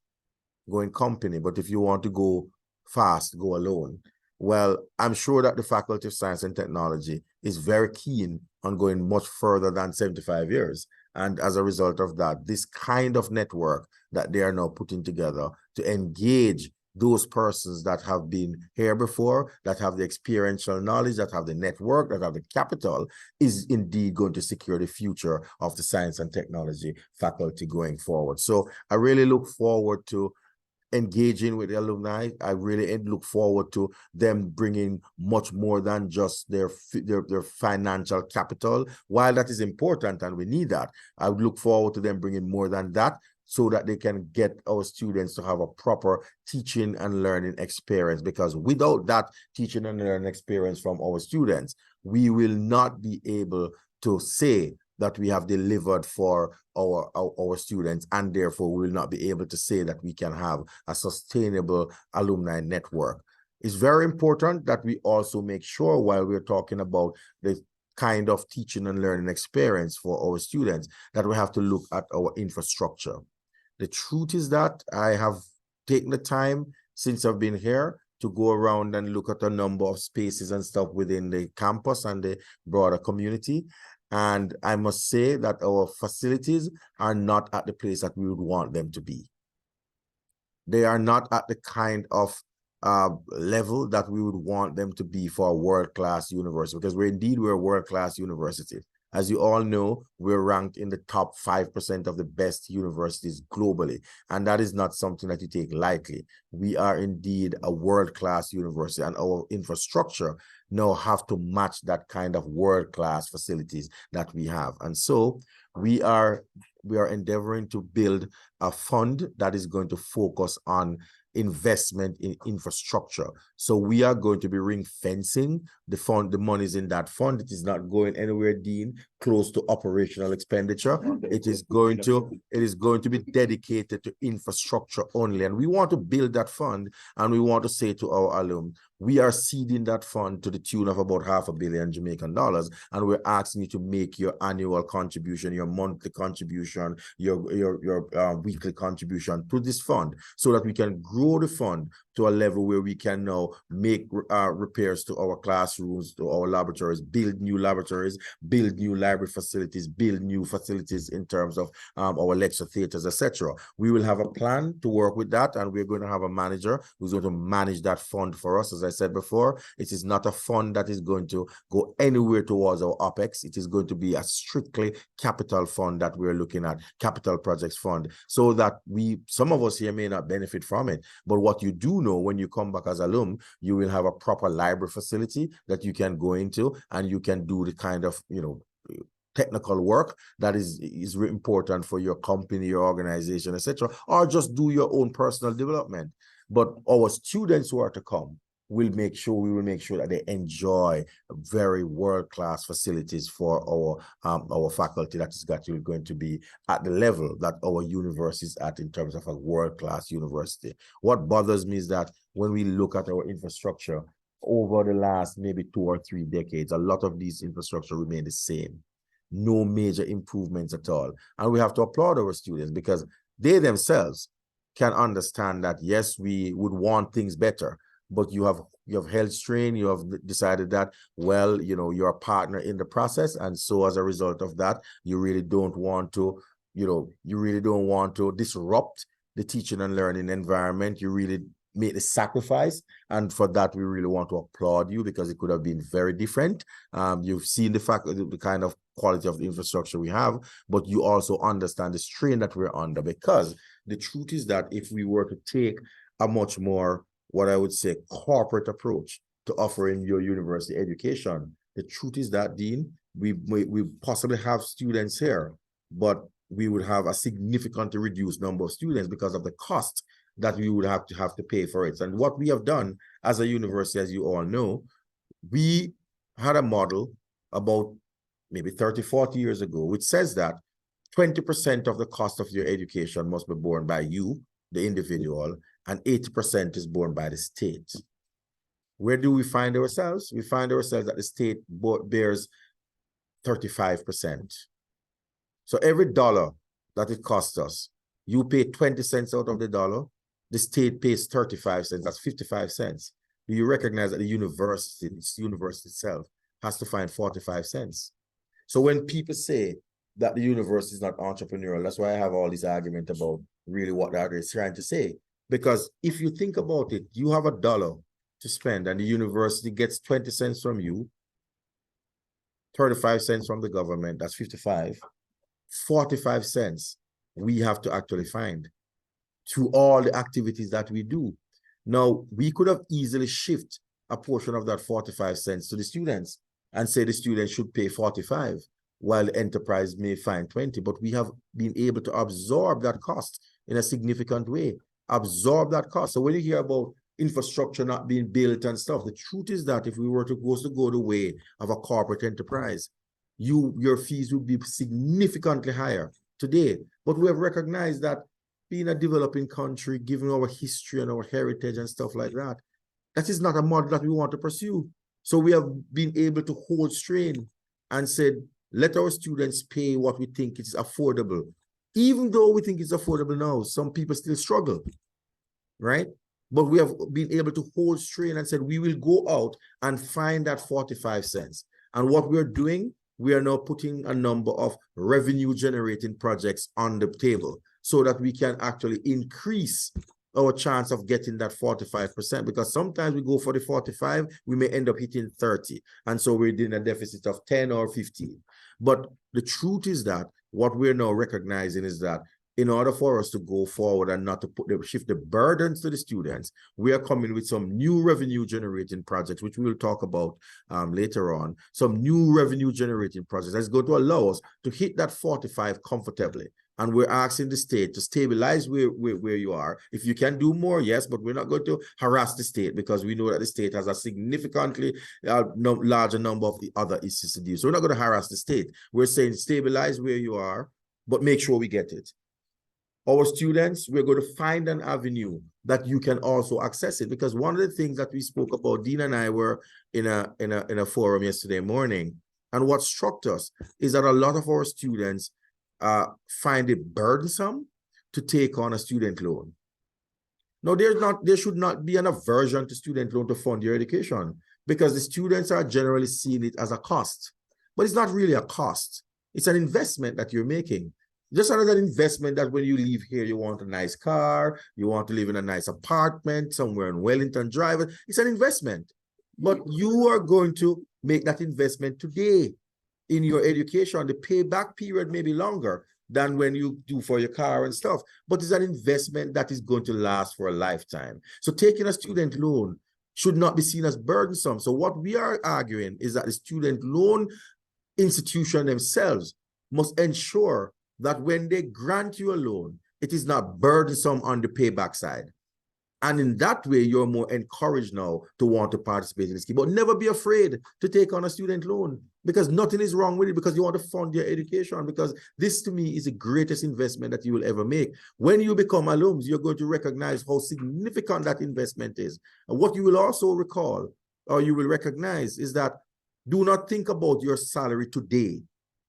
go in company, but if you want to go fast, go alone. Well, I'm sure that the Faculty of Science and Technology is very keen on going much further than 75 years. And as a result of that, this kind of network that they are now putting together to engage those persons that have been here before, that have the experiential knowledge, that have the network, that have the capital, is indeed going to secure the future of the science and technology faculty going forward. So I really look forward to engaging with the alumni. I really look forward to them bringing much more than just their financial capital. While that is important and we need that, I would look forward to them bringing more than that, so that they can get our students to have a proper teaching and learning experience. Because without that teaching and learning experience from our students, we will not be able to say that we have delivered for our students, and therefore we will not be able to say that we can have a sustainable alumni network. It's very important that we also make sure, while we're talking about the kind of teaching and learning experience for our students, that we have to look at our infrastructure. The truth is that I have taken the time since I've been here to go around and look at a number of spaces and stuff within the campus and the broader community. And I must say that our facilities are not at the place that we would want them to be. They are not at the kind of level that we would want them to be for a world-class university, because we're a world-class university. As you all know, we're ranked in the top 5% of the best universities globally, and that is not something that you take lightly. We are indeed a world-class university, and our infrastructure now have to match that kind of world-class facilities that we have. And so we are endeavoring to build a fund that is going to focus on investment in infrastructure. So we are going to be ring fencing the fund, the monies in that fund. It is not going anywhere, Dean, close to operational expenditure. It is going to be dedicated to infrastructure only. And we want to build that fund, and we want to say to our alumni, we are seeding that fund to the tune of about $500 million Jamaican dollars, and we're asking you to make your annual contribution, your monthly contribution, your weekly contribution to this fund, so that we can grow the fund to a level where we can now make repairs to our classrooms, to our laboratories, build new laboratories, build new library facilities, build new facilities in terms of our lecture theaters, etc. We will have a plan to work with that, and we're going to have a manager who's going to manage that fund for us. As I said before, it is not a fund that is going to go anywhere towards our OPEX. It is going to be a strictly capital fund that we're looking at, capital projects fund, so that some of us here may not benefit from it. But what you do know, when you come back as alum, you will have a proper library facility that you can go into, and you can do the kind of, technical work that is important for your company, your organization, etc., or just do your own personal development. But our students who are to come, we will make sure that they enjoy very world-class facilities for our faculty that is actually going to be at the level that our university is at in terms of a world-class university. What bothers me is that when we look at our infrastructure over the last maybe 2 or 3 decades, a lot of these infrastructure remain the same. No major improvements at all. And we have to applaud our students, because they themselves can understand that, yes, we would want things better, but you have held strain, you have decided that, well, you're a partner in the process, and so as a result of that, you really don't want to disrupt the teaching and learning environment. You really made a sacrifice, and for that we really want to applaud you, because it could have been very different. You've seen the kind of quality of the infrastructure we have, but you also understand the strain that we're under, because the truth is that if we were to take a much more, what I would say, corporate approach to offering your university education, the truth is that, Dean, we possibly have students here, but we would have a significantly reduced number of students because of the cost that we would have to pay for it. And what we have done as a university, as you all know, we had a model about maybe 30, 40 years ago, which says that 20% of the cost of your education must be borne by you, the individual, and 80% is borne by the state. Where do we find ourselves? We find ourselves that the state bears 35%. So every dollar that it costs us, you pay 20 cents out of the dollar, the state pays 35 cents, that's 55 cents. Do you recognize that the university itself has to find 45 cents? So when people say that the university is not entrepreneurial, that's why I have all these arguments about really what that is trying to say. Because if you think about it, you have $1 to spend, and the university gets 20 cents from you, 35 cents from the government, that's 55. 45 cents we have to actually find through all the activities that we do. Now, we could have easily shifted a portion of that 45 cents to the students and say the students should pay 45. while the enterprise may find 20, but we have been able to absorb that cost in a significant way, absorb that cost. So when you hear about infrastructure not being built and stuff, the truth is that if we were to go the way of a corporate enterprise, your fees would be significantly higher today. But we have recognized that being a developing country, given our history and our heritage and stuff like that, that is not a model that we want to pursue. So we have been able to hold strain and said, let our students pay what we think is affordable. Even though we think it's affordable now, some people still struggle, right? But we have been able to hold strain and said, we will go out and find that 45 cents. And what we're doing, we are now putting a number of revenue generating projects on the table so that we can actually increase our chance of getting that 45%, because sometimes we go for the 45, we may end up hitting 30. And so we're in a deficit of 10 or 15. But the truth is that what we're now recognizing is that in order for us to go forward and not to shift the burdens to the students, we are coming with some new revenue generating projects, which we will talk about later on. Some new revenue generating projects that's going to allow us to hit that 45 comfortably. And we're asking the state to stabilize where you are. If you can do more, yes, but we're not going to harass the state because we know that the state has a significantly larger number of the other issues to do. So we're not going to harass the state. We're saying stabilize where you are, but make sure we get it. Our students, we're going to find an avenue that you can also access it, because one of the things that we spoke about, Dean and I were in a forum yesterday morning, and what struck us is that a lot of our students find it burdensome to take on a student loan. Now, there should not be an aversion to student loan to fund your education, because the students are generally seeing it as a cost, but it's not really a cost. It's an investment that you're making. Just another investment that when you leave here, you want a nice car, you want to live in a nice apartment somewhere in Wellington Drive. It's an investment, but you are going to make that investment today in your education. The payback period may be longer than when you do for your car and stuff, but it's an investment that is going to last for a lifetime. So taking a student loan should not be seen as burdensome. So what we are arguing is that the student loan institution themselves must ensure that when they grant you a loan, it is not burdensome on the payback side. And in that way, you're more encouraged now to want to participate in the scheme. But never be afraid to take on a student loan, because nothing is wrong with it, because you want to fund your education, because this to me is the greatest investment that you will ever make. When you become alums, you're going to recognize how significant that investment is. And what you will also recall, or you will recognize, is that do not think about your salary today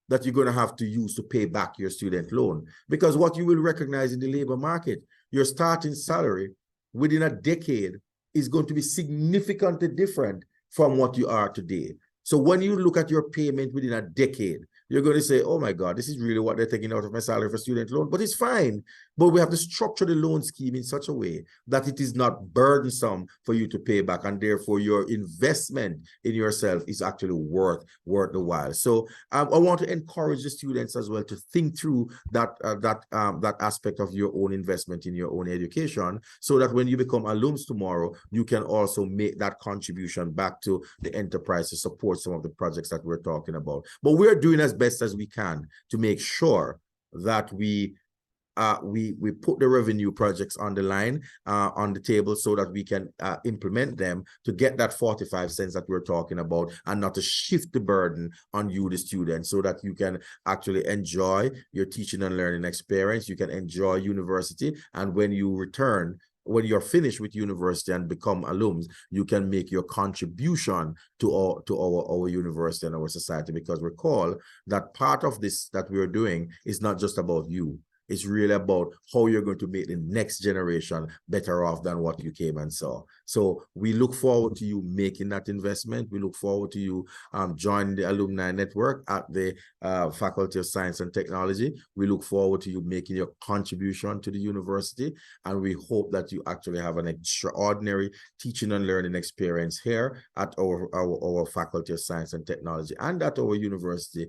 that you're going to have to use to pay back your student loan, because what you will recognize in the labor market, your starting salary within a decade is going to be significantly different from what you are today. So when you look at your payment within a decade, you're going to say, oh my God, this is really what they're taking out of my salary for student loan, but it's fine. But we have to structure the loan scheme in such a way that it is not burdensome for you to pay back, and therefore your investment in yourself is actually worth the while. So I want to encourage the students as well to think through that aspect of your own investment in your own education, so that when you become alums tomorrow, you can also make that contribution back to the enterprise to support some of the projects that we're talking about. But we're doing as best as we can to make sure that we put the revenue projects on the line, on the table, so that we can implement them to get that 45 cents that we're talking about, and not to shift the burden on you, the student, so that you can actually enjoy your teaching and learning experience. You can enjoy university, and when you return, when you're finished with university and become alums, you can make your contribution to our university and our society. Because recall that part of this that we're doing is not just about you. It's really about how you're going to make the next generation better off than what you came and saw. So we look forward to you making that investment. We look forward to you joining the alumni network at the Faculty of Science and Technology. We look forward to you making your contribution to the university. And we hope that you actually have an extraordinary teaching and learning experience here at our Faculty of Science and Technology, and at our university,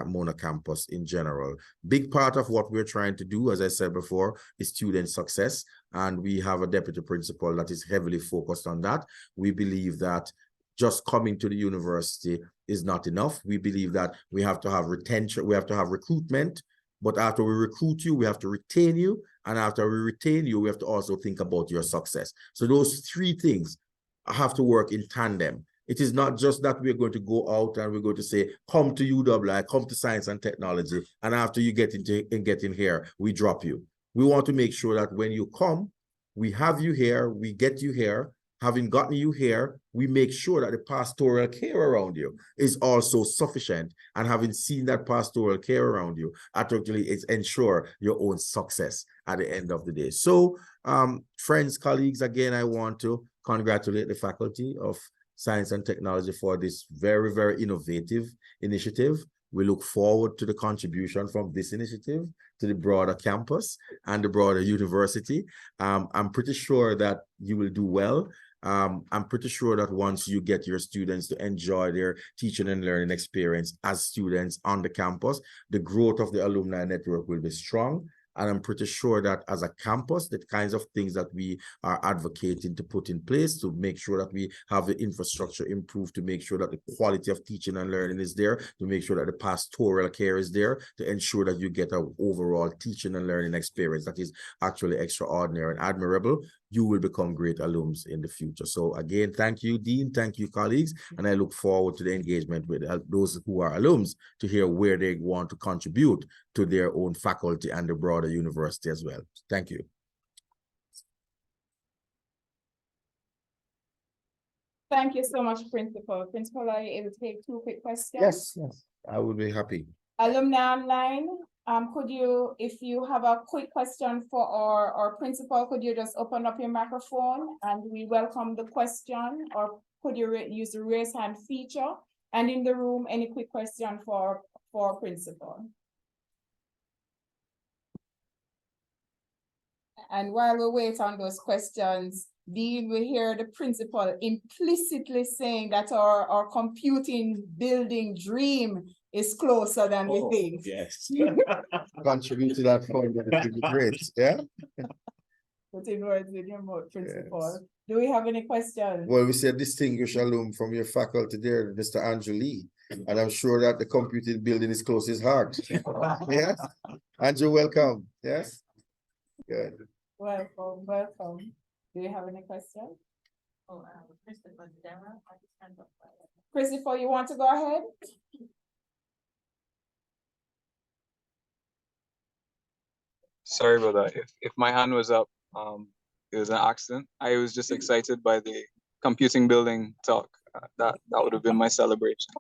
Mona campus in general. Big part of what we're trying to do, as I said before, is student success, and we have a deputy principal that is heavily focused on that. We believe that just coming to the university is not enough. We believe that we have to have retention, we have to have recruitment, but after we recruit you, we have to retain you. And after we retain you, we have to also think about your success. So those three things have to work in tandem. It is not just that we're going to go out and we're going to say, come to UWI, come to science and technology, and after you get in here, we drop you. We want to make sure that when you come, we have you here, we get you here. Having gotten you here, we make sure that the pastoral care around you is also sufficient. And having seen that pastoral care around you, actually it's ensure your own success at the end of the day. So, friends, colleagues, again, I want to congratulate the Faculty of Science and Technology for this very, very innovative initiative. We look forward to the contribution from this initiative to the broader campus and the broader university. I'm pretty sure that you will do well. I'm pretty sure that once you get your students to enjoy their teaching and learning experience as students on the campus, the growth of the alumni network will be strong. And I'm pretty sure that as a campus, the kinds of things that we are advocating to put in place to make sure that we have the infrastructure improved, to make sure that the quality of teaching and learning is there, to make sure that the pastoral care is there, to ensure that you get an overall teaching and learning experience that is actually extraordinary and admirable, you will become great alums in the future. So again, thank you, Dean, thank you, colleagues, and I look forward to the engagement with those who are alums to hear where they want to contribute to their own faculty and the broader university as well. Thank you.
Thank you so much, Principal. Principal, are you able to take two quick questions?
Yes, I would be happy.
Alumni online, could you, if you have a quick question for our principal, could you just open up your microphone and we welcome the question, or could you use the raise hand feature? And in the room, any quick question for principal? And while we wait on those questions, Dean, we hear the principal implicitly saying that our computing building dream is closer than we think.
Yes.
Contribute to that fund, that would be great. Yeah.
Put in words in your mouth, Principal.
Yes.
Do we have any questions?
Well, we see a distinguished alum from your faculty there, Mr. Andrew Lee, and I'm sure that the computing building is close to his heart. Yes. Andrew, welcome. Yes. Good.
Welcome, welcome. Do you have any questions? Christopher, you want to go ahead?
Sorry about that. If my hand was up, it was an accident. I was just excited by the computing building talk. That would have been my celebration.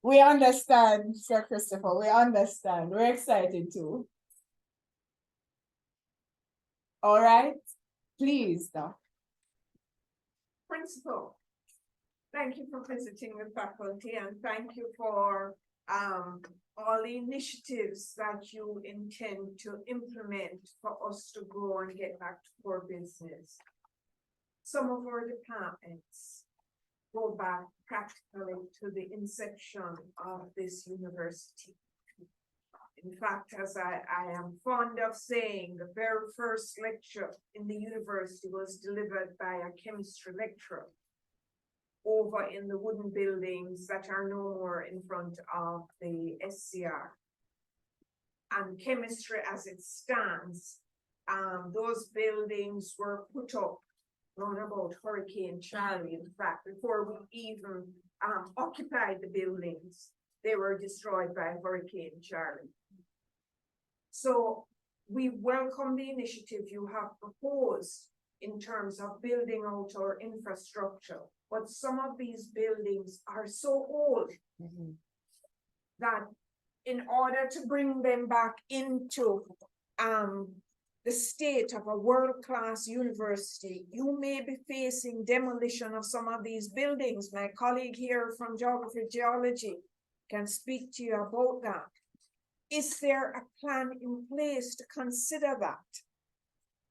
We understand, Sir Christopher. We understand. We're excited too. All right, please now.
Principal, thank you for visiting the faculty and thank you for all the initiatives that you intend to implement for us to grow and get back to core business. Some of our departments go back practically to the inception of this university. In fact, as I am fond of saying, the very first lecture in the university was delivered by a chemistry lecturer over in the wooden buildings that are no more in front of the SCR. And chemistry as it stands, those buildings were put up round about Hurricane Charlie. In fact, before we even occupied the buildings, they were destroyed by Hurricane Charlie. So we welcome the initiative you have proposed in terms of building out our infrastructure. But some of these buildings are so old that in order to bring them back into the state of a world-class university, you may be facing demolition of some of these buildings. My colleague here from Geography Geology can speak to you about that. Is there a plan in place to consider that?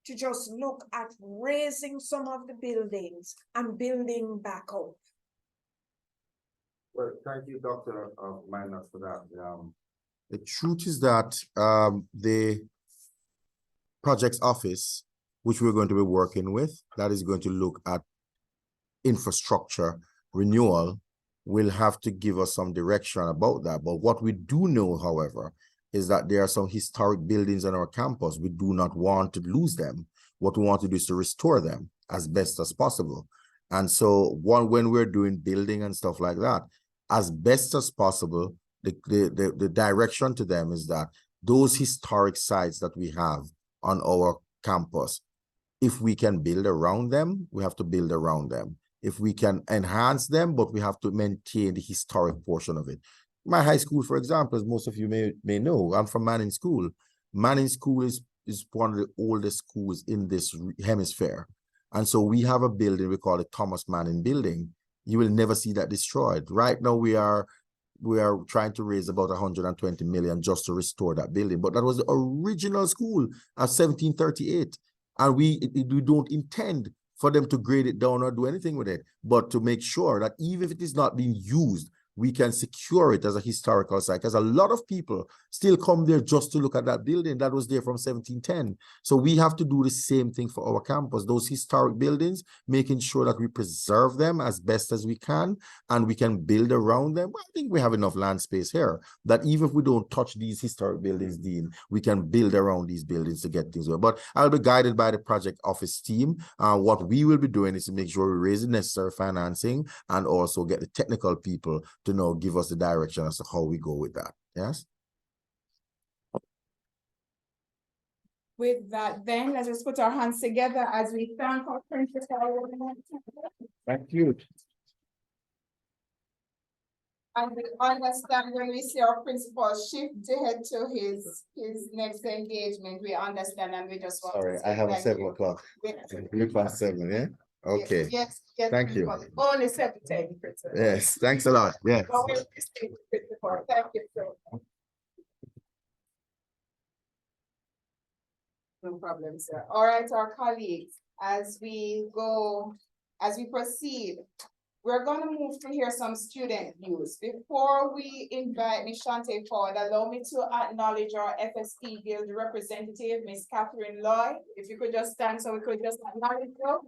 To just look at raising some of the buildings and building back up?
Well, thank you, Dr. Minor, for that. The truth is that the projects office, which we're going to be working with, that is going to look at infrastructure renewal will have to give us some direction about that. But what we do know, however, is that there are some historic buildings on our campus. We do not want to lose them. What we want to do is to restore them as best as possible. And so when we're doing building and stuff like that, as best as possible, the direction to them is that those historic sites that we have on our campus, if we can build around them, we have to build around them. If we can enhance them, but we have to maintain the historic portion of it. My high school, for example, as most of you may know, I'm from Manning School. Manning School is one of the oldest schools in this hemisphere. And so we have a building we call the Thomas Manning Building. You will never see that destroyed. Right now we are trying to raise about 120 million just to restore that building. But that was the original school of 1738. And we don't intend for them to grade it down or do anything with it, but to make sure that even if it is not being used, we can secure it as a historical site, because a lot of people still come there just to look at that building that was there from 1710. So we have to do the same thing for our campus, those historic buildings, making sure that we preserve them as best as we can, and we can build around them. Well, I think we have enough land space here that even if we don't touch these historic buildings, Dean, we can build around these buildings to get things going. But I'll be guided by the project office team. What we will be doing is to make sure we raise the necessary financing and also get the technical people to know, give us the direction as to how we go with that. Yes.
With that, then let's just put our hands together as we thank our principal.
Thank you.
And we understand when we see our principal shift ahead to his next engagement, we understand and we just want
Sorry,
to
I have a
thank
7
you.
o'clock.
We-
We're past 7, yeah? Okay.
Yes.
Thank you.
Principal. Only 7:10, principal.
Yes, thanks a lot. Yes.
But we appreciate the principal. Thank you so much. No problem, sir. All right, our colleagues, as we proceed, we're gonna move to hear some student views. Before we invite Ms. Shante forward, allow me to acknowledge our FST Guild representative, Ms. Catherine Lloyd. If you could just stand so we could just acknowledge you.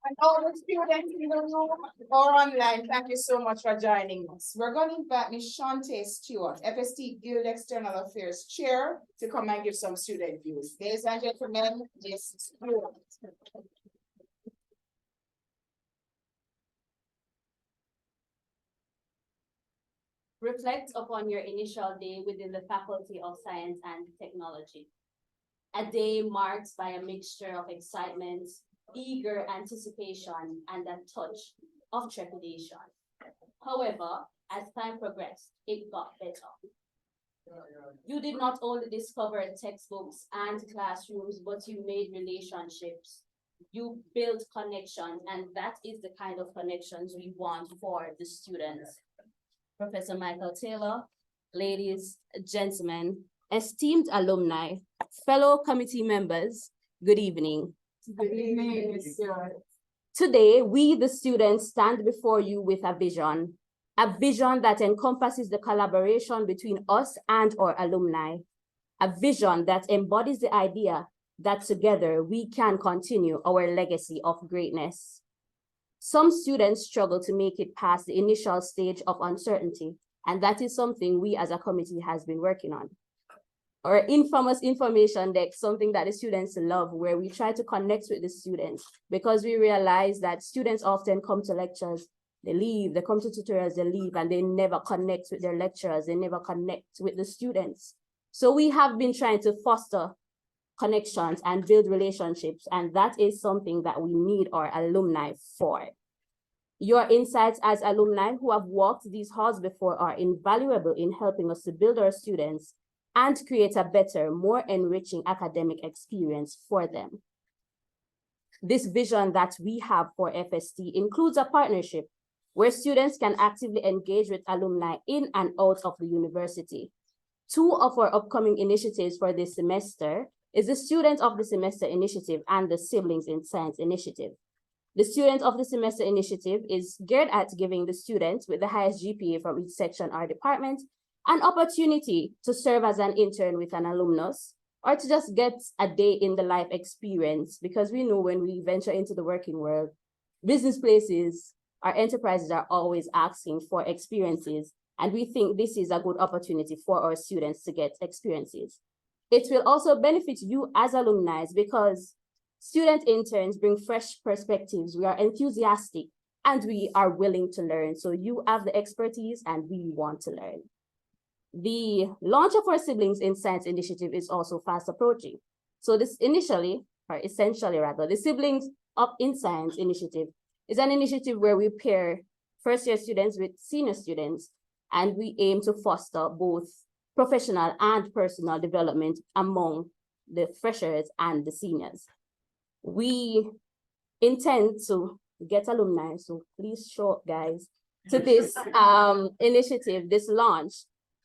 And all the students in the room or online, thank you so much for joining us. We're going to invite Ms. Shante Stewart, FST Guild External Affairs Chair, to come and give some student views. Ladies and gentlemen, Ms. Stewart.
Reflect upon your initial day within the Faculty of Science and Technology. A day marked by a mixture of excitement, eager anticipation, and a touch of trepidation. However, as time progressed, it got better. You did not only discover textbooks and classrooms, but you made relationships. You built connections, and that is the kind of connections we want for the students. Professor Michael Taylor, ladies, gentlemen, esteemed alumni, fellow committee members, good evening.
Good evening, Ms. Stewart.
Today, we, the students, stand before you with a vision that encompasses the collaboration between us and our alumni, a vision that embodies the idea that together we can continue our legacy of greatness. Some students struggle to make it past the initial stage of uncertainty, and that is something we as a committee has been working on. Our infamous information deck, something that the students love, where we try to connect with the students, because we realize that students often come to lectures, they leave, they come to tutorials, they leave, and they never connect with their lecturers, they never connect with the students. So we have been trying to foster connections and build relationships, and that is something that we need our alumni for. Your insights as alumni who have walked these halls before are invaluable in helping us to build our students and create a better, more enriching academic experience for them. This vision that we have for FST includes a partnership where students can actively engage with alumni in and out of the university. Two of our upcoming initiatives for this semester is the Student of the Semester Initiative and the Siblings in Science Initiative. The Student of the Semester Initiative is geared at giving the students with the highest GPA from each section or department an opportunity to serve as an intern with an alumnus, or to just get a day in the life experience, because we know when we venture into the working world, business places, our enterprises are always asking for experiences, and we think this is a good opportunity for our students to get experiences. It will also benefit you as alumni because student interns bring fresh perspectives. We are enthusiastic and we are willing to learn. So you have the expertise and we want to learn. The launch of our Siblings in Science initiative is also fast approaching. So this essentially, the Siblings Up in Science initiative is an initiative where we pair first-year students with senior students, and we aim to foster both professional and personal development among the freshers and the seniors. We intend to get alumni, so please show up, guys, to this initiative, this launch,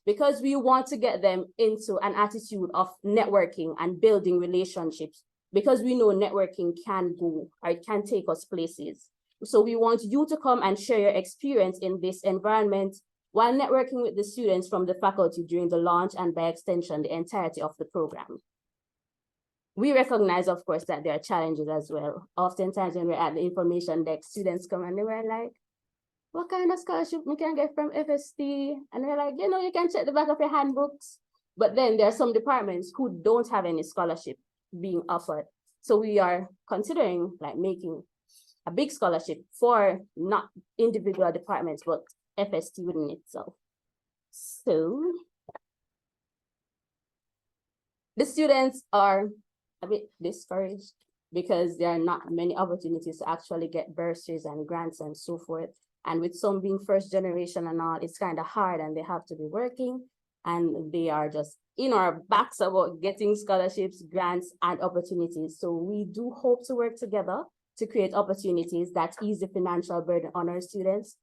because we want to get them into an attitude of networking and building relationships, because we know networking can go, or it can take us places. So we want you to come and share your experience in this environment while networking with the students from the faculty during the launch and by extension, the entirety of the program. We recognize, of course, that there are challenges as well. Oftentimes when we're at the information desk, students come and they were like, what kind of scholarship we can get from FST? And we're like, you can check the back of your handbooks. But then there are some departments who don't have any scholarship being offered. So we are considering like making a big scholarship for not individual departments, but FST within itself. So the students are a bit discouraged because there are not many opportunities to actually get bursaries and grants and so forth. And with some being first generation and all, it's kind of hard and they have to be working and they are just in our backs about getting scholarships, grants, and opportunities. So we do hope to work together to create opportunities that ease the financial burden on our students.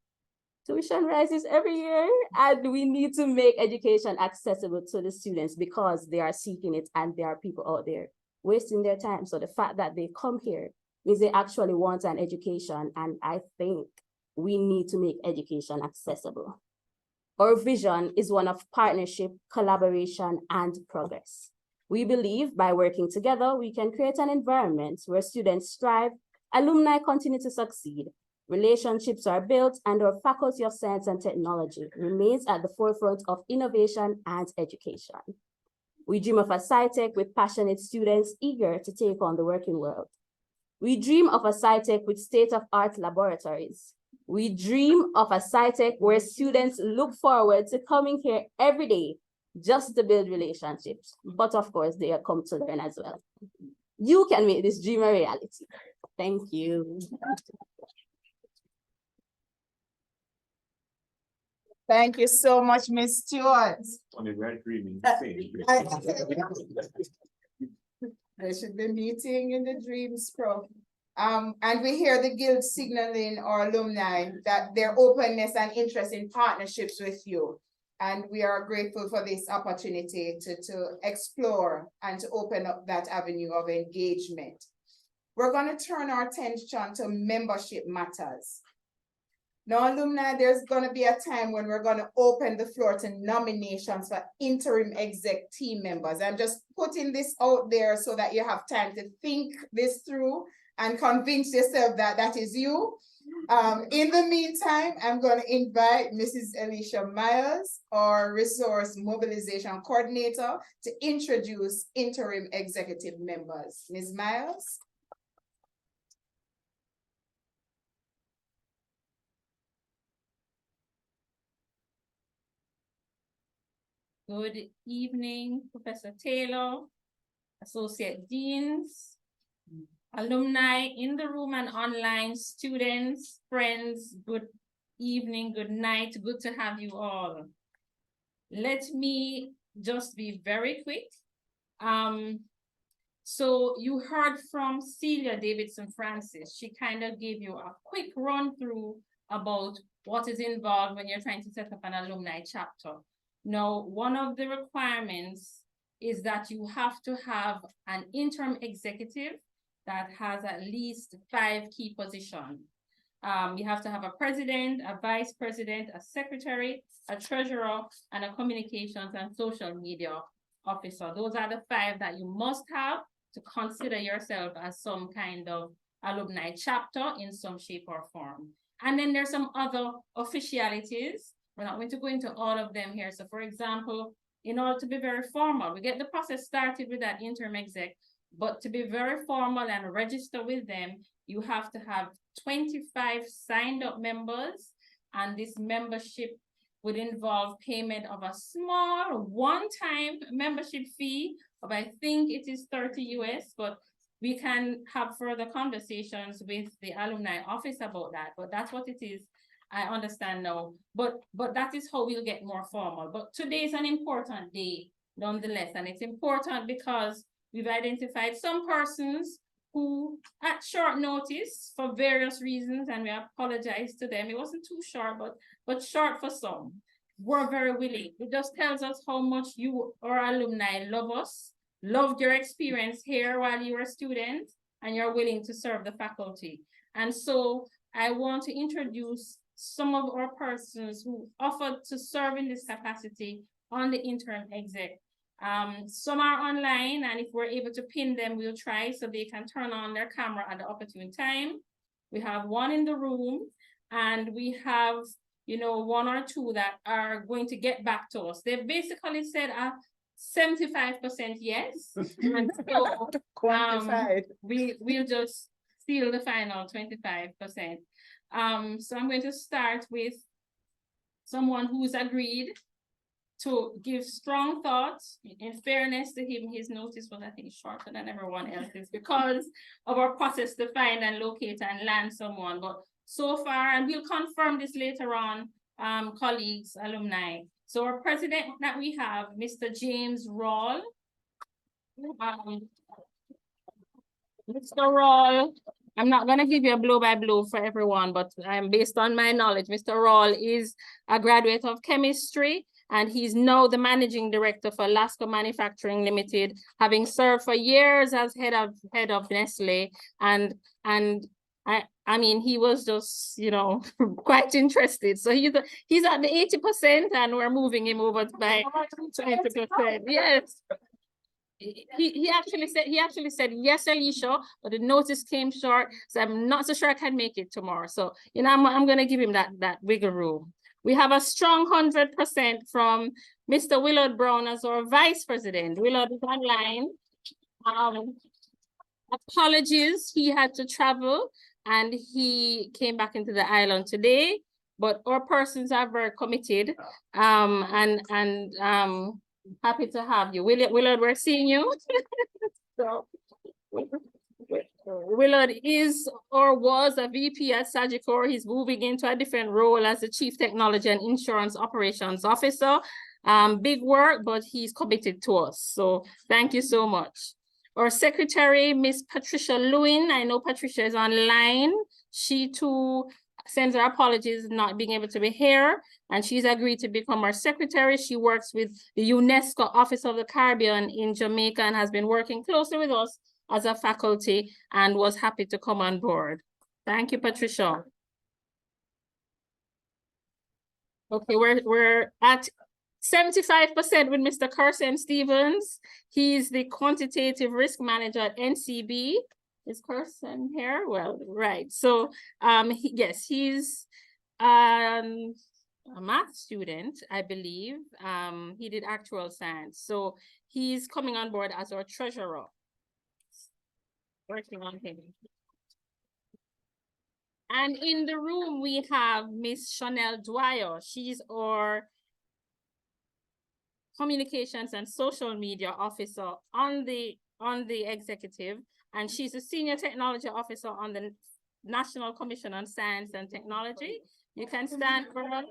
Tuition rises every year, and we need to make education accessible to the students because they are seeking it and there are people out there wasting their time. So the fact that they come here means they actually want an education, and I think we need to make education accessible. Our vision is one of partnership, collaboration, and progress. We believe by working together, we can create an environment where students strive, alumni continue to succeed, relationships are built, and our Faculty of Science and Technology remains at the forefront of innovation and education. We dream of a SciTech with passionate students eager to take on the working world. We dream of a SciTech with state-of-art laboratories. We dream of a SciTech where students look forward to coming here every day just to build relationships. But of course, they are come to learn as well. You can make this dream a reality. Thank you.
Thank you so much, Ms. Stewart.
On the red dreaming.
There should be meeting in the dreams, Prof. And we hear the guild signaling our alumni that their openness and interest in partnerships with you. And we are grateful for this opportunity to explore and to open up that avenue of engagement. We're going to turn our attention to membership matters. Now, alumni, there's going to be a time when we're going to open the floor to nominations for interim exec team members. I'm just putting this out there so that you have time to think this through and convince yourself that that is you. In the meantime, I'm going to invite Mrs. Alicia Miles, our Resource Mobilization Coordinator, to introduce interim executive members. Ms. Miles.
Good evening, Professor Taylor, Associate Deans, alumni in the room and online, students, friends, good evening, good night, good to have you all. Let me just be very quick. So you heard from Celia Davidson Francis. She kind of gave you a quick run through about what is involved when you're trying to set up an alumni chapter. Now, one of the requirements is that you have to have an interim executive that has at least 5 key positions. You have to have a president, a vice president, a secretary, a treasurer, and a communications and social media officer. Those are the 5 that you must have to consider yourself as some kind of alumni chapter in some shape or form. And then there's some other officialities. We're not going to go into all of them here. So for example, in order to be very formal, we get the process started with that interim exec, but to be very formal and register with them, you have to have 25 signed up members, and this membership would involve payment of a small one-time membership fee of, I think it is 30 US, but we can have further conversations with the alumni office about that, but that's what it is. I understand now, but that is how we'll get more formal. But today is an important day nonetheless, and it's important because we've identified some persons who at short notice for various reasons, and we apologize to them. It wasn't too short, but short for some, were very willing. It just tells us how much you, our alumni, love us, loved your experience here while you were a student, and you're willing to serve the faculty. And so I want to introduce some of our persons who offered to serve in this capacity on the interim exec. Some are online, and if we're able to pin them, we'll try so they can turn on their camera at the opportune time. We have one in the room, and we have, you know, one or two that are going to get back to us. They basically said 75% yes. And so
Quantified.
we'll just seal the final 25%. So I'm going to start with someone who's agreed to give strong thoughts. In fairness to him, his notice was, I think, shorter than everyone else's because of our process to find and locate and land someone. But so far, and we'll confirm this later on, colleagues, alumni. So our president that we have, Mr. James Rawle. Mr. Rawle, I'm not going to give you a blow by blow for everyone, but based on my knowledge, Mr. Rawle is a graduate of chemistry, and he's now the managing director for Lasco Manufacturing Limited, having served for years as head of Nestle. And I mean, he was just, you know, quite interested. So he's at the 80%, and we're moving him over by 20%. Yes. He actually said yes, Alicia, but the notice came short, so I'm not so sure I can make it tomorrow. So, you know, I'm going to give him that wiggle room. We have a strong 100% from Mr. Willard Brown as our vice president. Willard is online. Apologies, he had to travel and he came back into the island today, but our persons are very committed, and happy to have you. Willard, we're seeing you. So, Willard is or was a VP at Sagicor. He's moving into a different role as the Chief Technology and Insurance Operations Officer. Big work, but he's committed to us. So thank you so much. Our secretary, Miss Patricia Lewin. I know Patricia is online. She too sends her apologies not being able to be here, and she's agreed to become our secretary. She works with the UNESCO Office of the Caribbean in Jamaica and has been working closely with us as a faculty and was happy to come on board. Thank you, Patricia. Okay, we're at 75% with Mr. Carson Stevens. He's the quantitative risk manager at NCB. Is Carson here? Well, right. So yes, he's a math student, I believe. He did actual science. So he's coming on board as our treasurer. Working on him. And in the room, we have Miss Chanel Dwyer. She's our communications and social media officer on the executive, and she's a senior technology officer on the National Commission on Science and Technology. You can stand for her.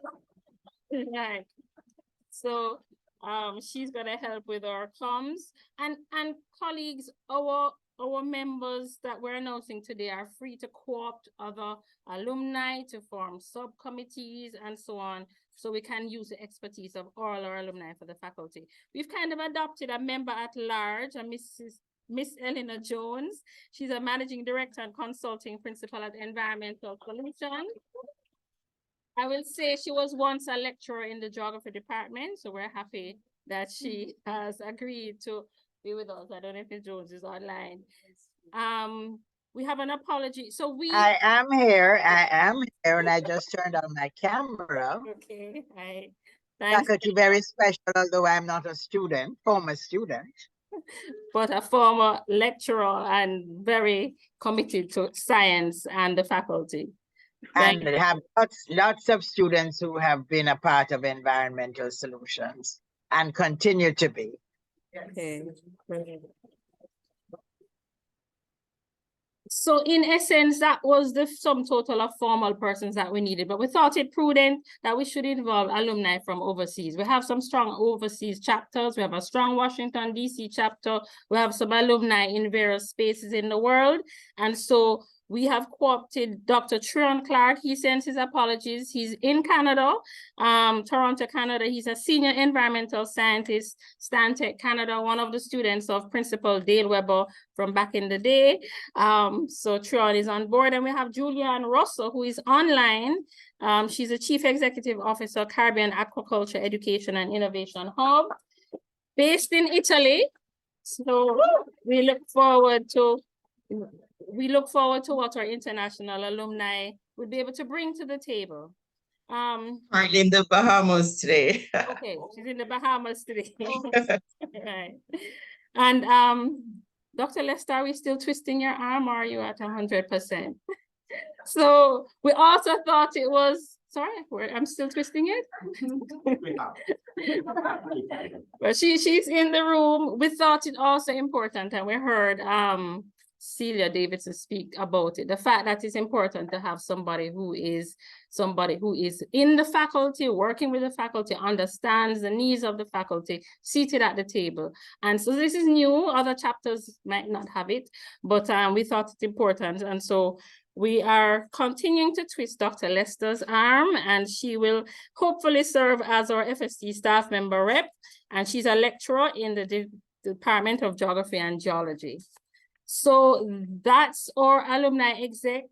Right. So she's gonna help with our comms, and colleagues, our members that we're announcing today are free to co-opt other alumni to form subcommittees and so on, so we can use the expertise of all our alumni for the faculty. We've kind of adopted a member at large, Miss Eleanor Jones. She's a managing director and consulting principal at Environmental Solutions. I will say she was once a lecturer in the geography department, so we're happy that she has agreed to be with us. I don't know if Ms. Jones is online. we have an apology. So we.
I am here, and I just turned on my camera.
Okay, thanks.
Faculty very special, although I'm not a student, former student.
But a former lecturer and very committed to science and the faculty.
And have lots of students who have been a part of environmental solutions and continue to be.
Okay. So in essence, that was the sum total of formal persons that we needed, but we thought it prudent that we should involve alumni from overseas. We have some strong overseas chapters. We have a strong Washington, DC chapter. We have some alumni in various spaces in the world. And so we have co-opted Dr. Trion Clark. He sends his apologies. He's in Canada, Toronto, Canada. He's a senior environmental scientist, Stantec Canada, one of the students of Principal Dale Weber from back in the day. So Trion is on board, and we have Julianne Russell, who is online. She's a Chief Executive Officer, Caribbean Aquaculture Education and Innovation Hub, based in Italy. So we look forward to what our international alumni will be able to bring to the table.
I'm in the Bahamas today.
Okay, she's in the Bahamas today. Right. And Dr. Lester, are we still twisting your arm, or are you at 100%? So we also thought it was, sorry, I'm still twisting it. But she's in the room. We thought it also important, and we heard Celia Davidson speak about it. The fact that it's important to have somebody who is in the faculty, working with the faculty, understands the needs of the faculty, seated at the table. And so this is new. Other chapters might not have it, but we thought it's important. And so we are continuing to twist Dr. Lester's arm, and she will hopefully serve as our FST staff member rep. And she's a lecturer in the Department of Geography and Geology. So that's our alumni exec.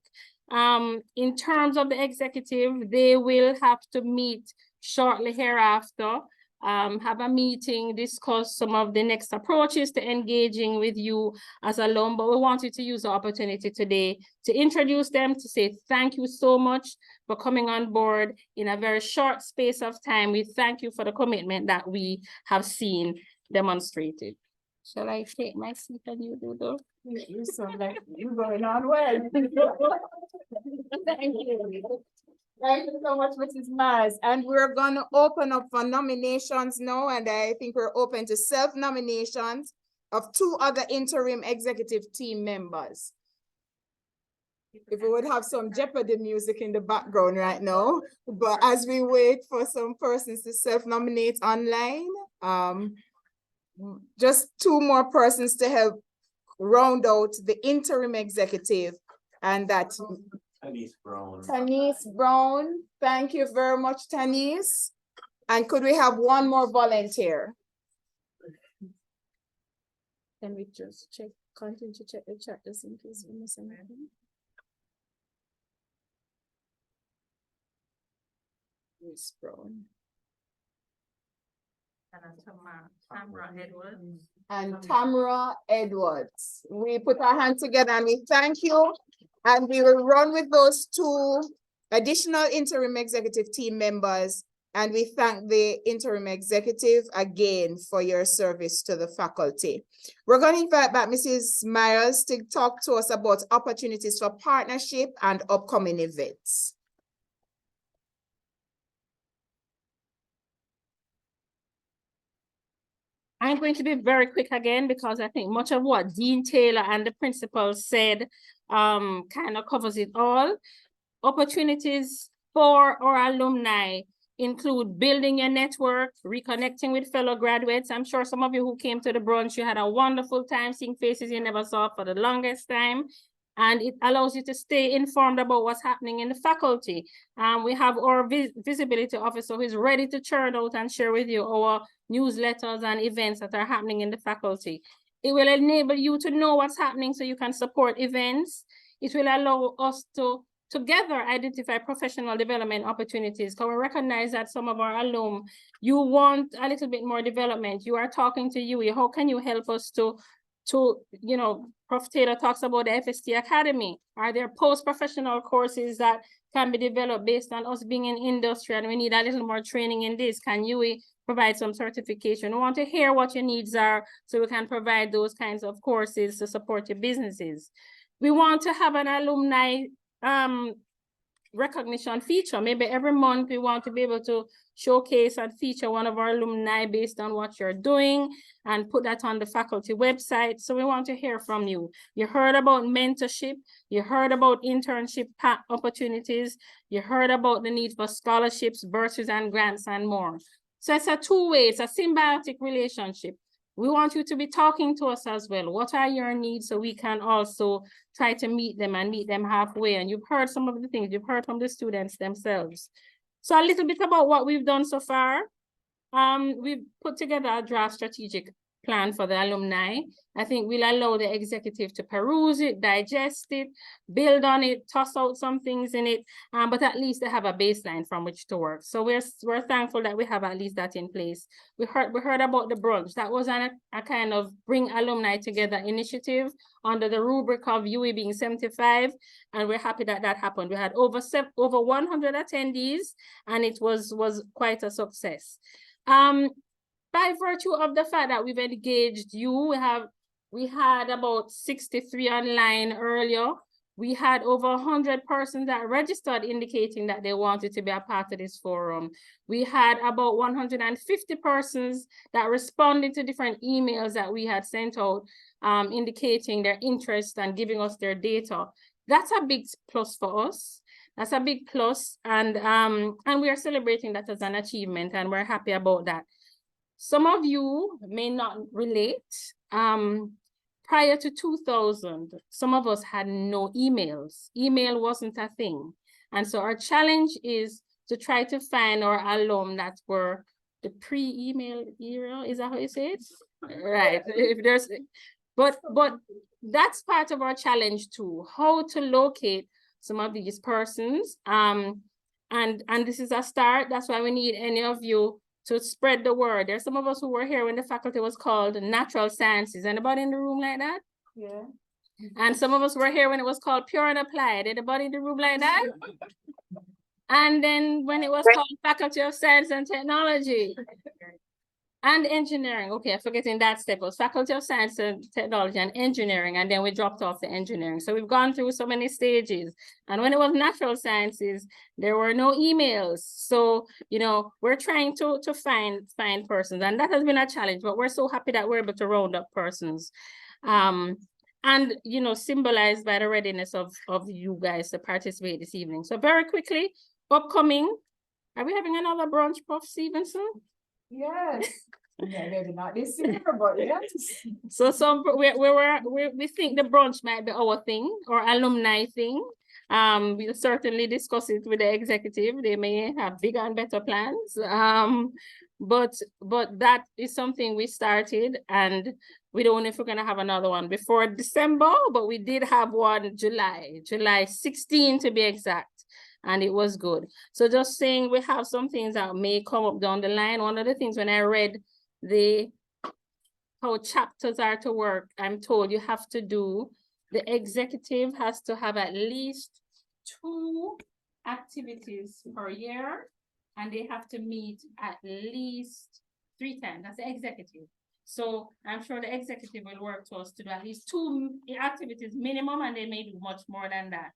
In terms of the executive, they will have to meet shortly hereafter, have a meeting, discuss some of the next approaches to engaging with you as alum. But we wanted to use the opportunity today to introduce them, to say thank you so much for coming on board in a very short space of time. We thank you for the commitment that we have seen demonstrated. Shall I take my seat and you do the?
You sound like you're going on well. Thank you. Thank you so much, Mrs. Mars. And we're going to open up for nominations now. And I think we're open to self-nominations of 2 other interim executive team members. If we would have some Jeopardy music in the background right now, but as we wait for some persons to self-nominate online, just 2 more persons to help round out the interim executive, and that's
Tanise Brown.
Tanise Brown. Thank you very much, Tanise. And could we have 1 more volunteer? Can we just continue to check the chat just in case we miss anything? Tanise Brown. And Tamara Edwards. We put our hands together and we thank you. And we will run with those 2 additional interim executive team members. And we thank the interim executive again for your service to the faculty. We're going to invite back Mrs. Myers to talk to us about opportunities for partnership and upcoming events.
I'm going to be very quick again, because I think much of what Dean Taylor and the principal said kind of covers it all. Opportunities for our alumni include building your network, reconnecting with fellow graduates. I'm sure some of you who came to the brunch, you had a wonderful time seeing faces you never saw for the longest time. And it allows you to stay informed about what's happening in the faculty. We have our visibility officer who is ready to churn out and share with you our newsletters and events that are happening in the faculty. It will enable you to know what's happening so you can support events. It will allow us to together identify professional development opportunities. Because we recognize that some of our alum, you want a little bit more development. You are talking to you. How can you help us to Prof. Taylor talks about the FST Academy. Are there post-professional courses that can be developed based on us being in industry and we need a little more training in this? Can you provide some certification? We want to hear what your needs are so we can provide those kinds of courses to support your businesses. We want to have an alumni recognition feature. Maybe every month we want to be able to showcase and feature one of our alumni based on what you're doing and put that on the faculty website. So we want to hear from you. You heard about mentorship. You heard about internship opportunities. You heard about the need for scholarships, bursaries, and grants and more. So it's a two-way, it's a symbiotic relationship. We want you to be talking to us as well. What are your needs so we can also try to meet them and meet them halfway? And you've heard some of the things you've heard from the students themselves. So a little bit about what we've done so far. We've put together a draft strategic plan for the alumni. I think we'll allow the executive to peruse it, digest it, build on it, toss out some things in it, but at least they have a baseline from which to work. So we're thankful that we have at least that in place. We heard about the brunch. That was a kind of bring alumni together initiative under the rubric of UE being 75, and we're happy that that happened. We had over 100 attendees, and it was quite a success. By virtue of the fact that we've engaged you, we had about 63 online earlier. We had over 100 persons that registered indicating that they wanted to be a part of this forum. We had about 150 persons that responded to different emails that we had sent out, indicating their interest and giving us their data. That's a big plus for us. That's a big plus, and we are celebrating that as an achievement, and we're happy about that. Some of you may not relate. Prior to 2000, some of us had no emails. Email wasn't a thing. And so our challenge is to try to find our alum that were the pre-email era. Is that how you say it? Right. If there's, but that's part of our challenge too, how to locate some of these persons. And this is a start. That's why we need any of you to spread the word. There's some of us who were here when the faculty was called Natural Sciences. Anybody in the room like that?
Yeah.
And some of us were here when it was called Pure and Applied. Anybody in the room like that? And then when it was called Faculty of Science and Technology and Engineering. Okay, I'm forgetting that step. It was Faculty of Science and Technology and Engineering, and then we dropped off the engineering. So we've gone through so many stages. And when it was Natural Sciences, there were no emails. So, we're trying to find persons, and that has been a challenge, but we're so happy that we're able to round up persons. And, symbolized by the readiness of you guys to participate this evening. So very quickly, upcoming, are we having another brunch, Prof. Stevenson?
Yes. Yeah, maybe not this year, but yes.
So we think the brunch might be our thing or alumni thing. We'll certainly discuss it with the executive. They may have bigger and better plans. But that is something we started, and we don't know if we're gonna have another one before December, but we did have one July 16 to be exact. And it was good. So just saying, we have some things that may come up down the line. One of the things when I read how chapters are to work, I'm told you have to do, the executive has to have at least 2 activities per year, and they have to meet at least 3 times. That's the executive. So I'm sure the executive will work to us to do at least 2 activities minimum, and they may do much more than that.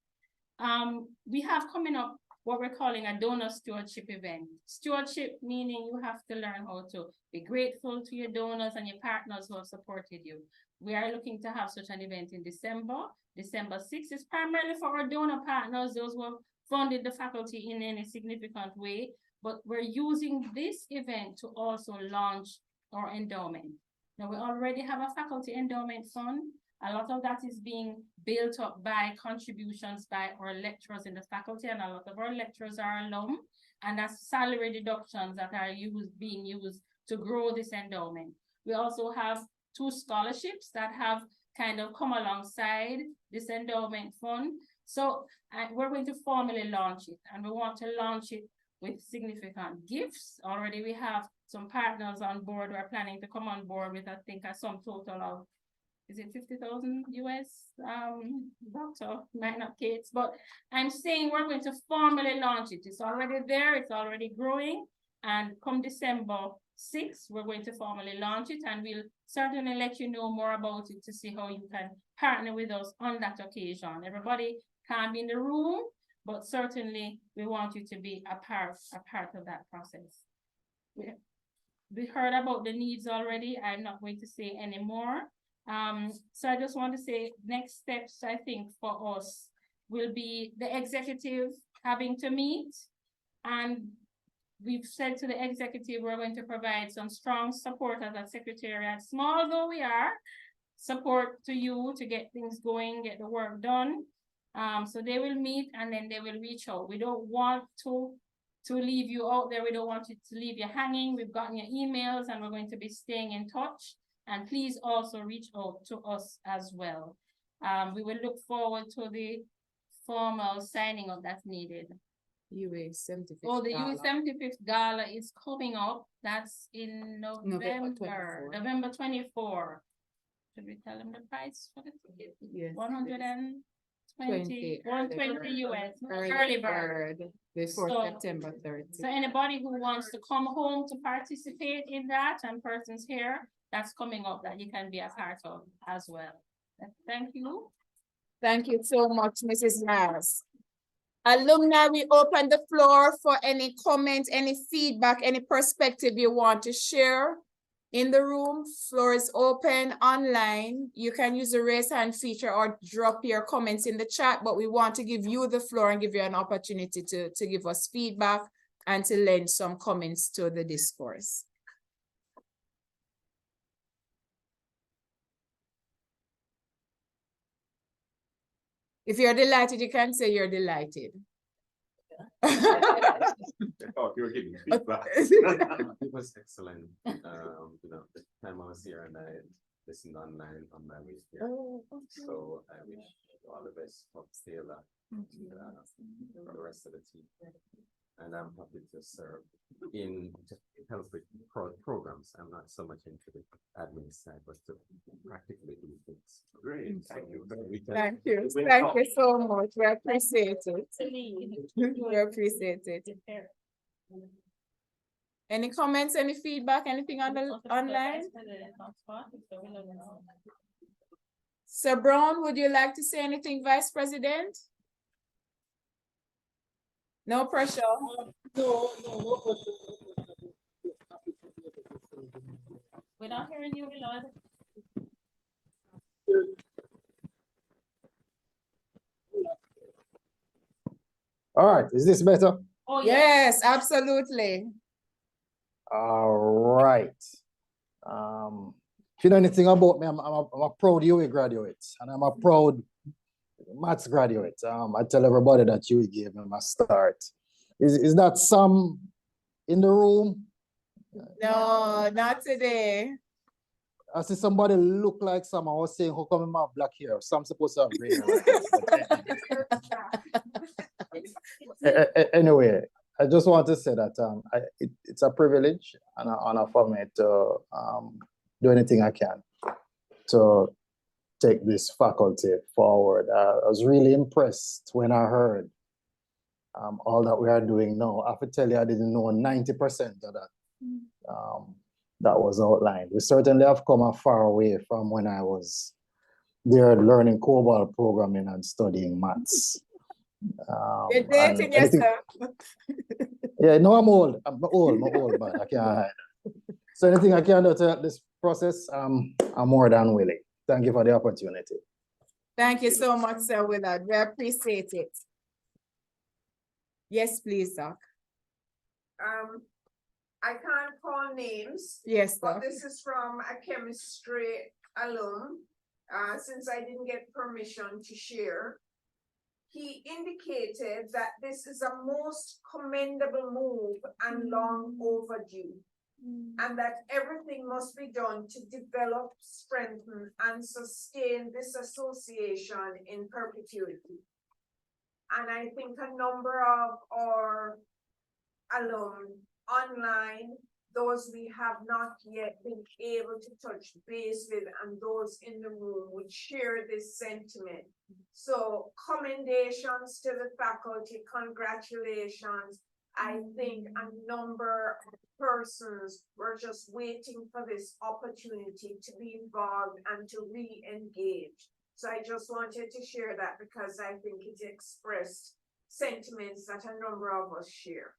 We have coming up what we're calling a donor stewardship event. Stewardship meaning you have to learn how to be grateful to your donors and your partners who have supported you. We are looking to have such an event in December. December 6th is primarily for our donor partners, those who have funded the faculty in any significant way, but we're using this event to also launch our endowment. Now, we already have a faculty endowment fund. A lot of that is being built up by contributions by our lecturers in the faculty, and a lot of our lecturers are alum, and that's salary deductions that are being used to grow this endowment. We also have 2 scholarships that have kind of come alongside this endowment fund. So we're going to formally launch it, and we want to launch it with significant gifts. Already we have some partners on board who are planning to come on board with, I think, a sum total of is it 50,000 US, doctor, might not Kate's, but I'm saying we're going to formally launch it. It's already there, it's already growing. And come December 6th, we're going to formally launch it, and we'll certainly let you know more about it to see how you can partner with us on that occasion. Everybody can't be in the room, but certainly we want you to be a part of that process. We heard about the needs already. I'm not going to say any more. So I just want to say next steps, I think, for us will be the executive having to meet, and we've said to the executive, we're going to provide some strong support as a secretariat, small though we are, support to you to get things going, get the work done. So they will meet and then they will reach out. We don't want to leave you out there. We don't want you to leave you hanging. We've gotten your emails and we're going to be staying in touch. And please also reach out to us as well. We will look forward to the formal signing of that's needed.
UA 75th.
Oh, the
Gala.
UA 75th Gala is coming up. That's in November
24.
November 24. Should we tell them the price for the ticket?
Yes.
120 US early bird.
Before
So-
September 30th.
So anybody who wants to come home to participate in that, and persons here, that's coming up that you can be a part of as well. Thank you.
Thank you so much, Mrs. Nars. Alumni, we open the floor for any comments, any feedback, any perspective you want to share. In the room, floor is open. Online, you can use the raise hand feature or drop your comments in the chat, but we want to give you the floor and give you an opportunity to give us feedback and to lend some comments to the discourse. If you're delighted, you can say you're delighted.
Oh, you were giving feedback. It was excellent. The time I was here and I listened online on my way here. So I wish you all the best for Stella and for the rest of the team. And I'm happy to serve in help with programs. I'm not so much into the admin side, but to practically do things. Great, thank you.
Thank you. Thank you so much. We appreciate it. We appreciate it. Any comments, any feedback, anything on the online? Sir Brown, would you like to say anything, Vice President? No pressure.
We're not hearing you, Lord.
All right, is this better?
Oh,
Yes, absolutely.
All right. If you know anything about me, I'm a proud UA graduate and I'm a proud maths graduate. I tell everybody that UA gave me my start. Is that some in the room?
No, not today.
I see somebody look like some. I was saying, how come I'm have black hair? Some supposed to have green hair. Anyway, I just want to say that it's a privilege and an honor for me to do anything I can to take this faculty forward. I was really impressed when I heard all that we are doing now. I have to tell you, I didn't know 90% of that. That was outlined. We certainly have come a far way from when I was there learning COBOL programming and studying maths.
You're dating yourself.
Yeah, no, I'm old, but I can't hide. So anything I can do to help this process, I'm more than willing. Thank you for the opportunity.
Thank you so much, Sir Willard. We appreciate it. Yes, please, Doc.
I can't call names.
Yes,
But
Doc.
this is from a chemistry alum, since I didn't get permission to share. He indicated that this is a most commendable move and long overdue, and that everything must be done to develop, strengthen, and sustain this association in perpetuity. And I think a number of our alum online those we have not yet been able to touch base with, and those in the room would share this sentiment. So commendations to the faculty, congratulations. I think a number of persons were just waiting for this opportunity to be involved and to re-engage. So I just wanted to share that because I think it expressed sentiments that a number of us share.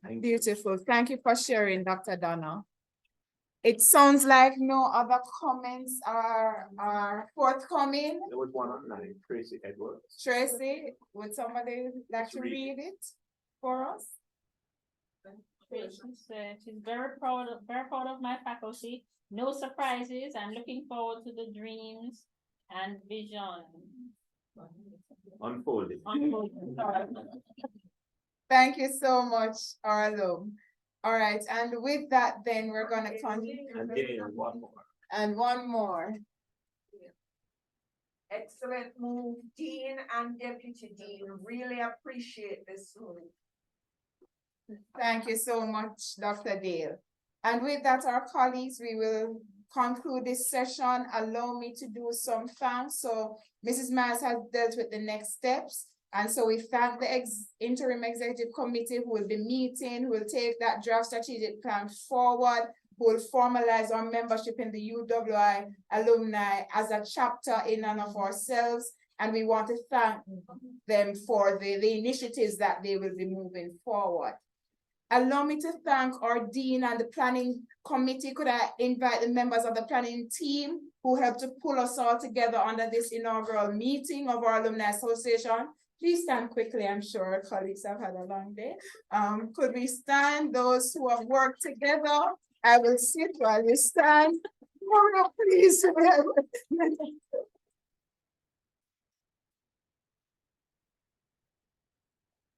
Beautiful. Thank you for sharing, Dr. Donna. It sounds like no other comments are forthcoming.
There was one online, Tracy Edwards.
Tracy, would somebody like to read it for us?
Tracy said she's very proud of my faculty. No surprises. I'm looking forward to the dreams and vision.
Unfolding.
Sorry.
Thank you so much, our alum. All right, and with that, then we're gonna continue.
And one more.
And one more.
Excellent move, Dean and Deputy Dean. Really appreciate this move.
Thank you so much, Dr. Dale. And with that, our colleagues, we will conclude this session. Allow me to do some thanks. So Mrs. Myers has dealt with the next steps. And so we thank the interim executive committee who will be meeting, who will take that draft strategic plan forward, who will formalize our membership in the UWI alumni as a chapter in and of ourselves. And we want to thank them for the initiatives that they will be moving forward. Allow me to thank our dean and the planning committee. Could I invite the members of the planning team who helped to pull us all together under this inaugural meeting of our Alumni Association? Please stand quickly. I'm sure our colleagues have had a long day. Could we stand, those who have worked together? I will sit while you stand. Oh, please.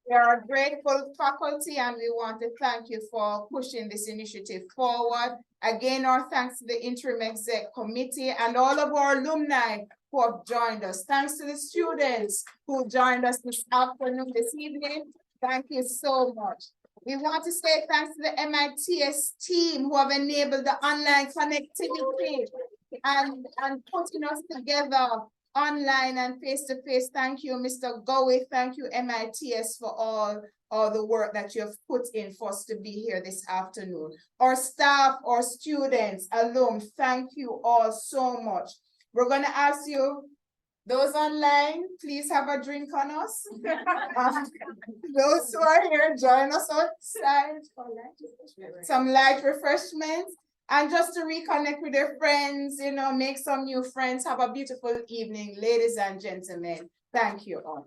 We are a grateful faculty and we want to thank you for pushing this initiative forward. Again, our thanks to the interim exec committee and all of our alumni who have joined us. Thanks to the students who joined us this afternoon, this evening. Thank you so much. We want to say thanks to the MITS team who have enabled the online connectivity and putting us together online and face-to-face. Thank you, Mr. Gowie. Thank you, MITS, for all the work that you have put in for us to be here this afternoon. Our staff, our students, alum, thank you all so much. We're going to ask you, those online, please have a drink on us. Those who are here, join us outside for some light refreshments. And just to reconnect with your friends, you know, make some new friends. Have a beautiful evening, ladies and gentlemen. Thank you all.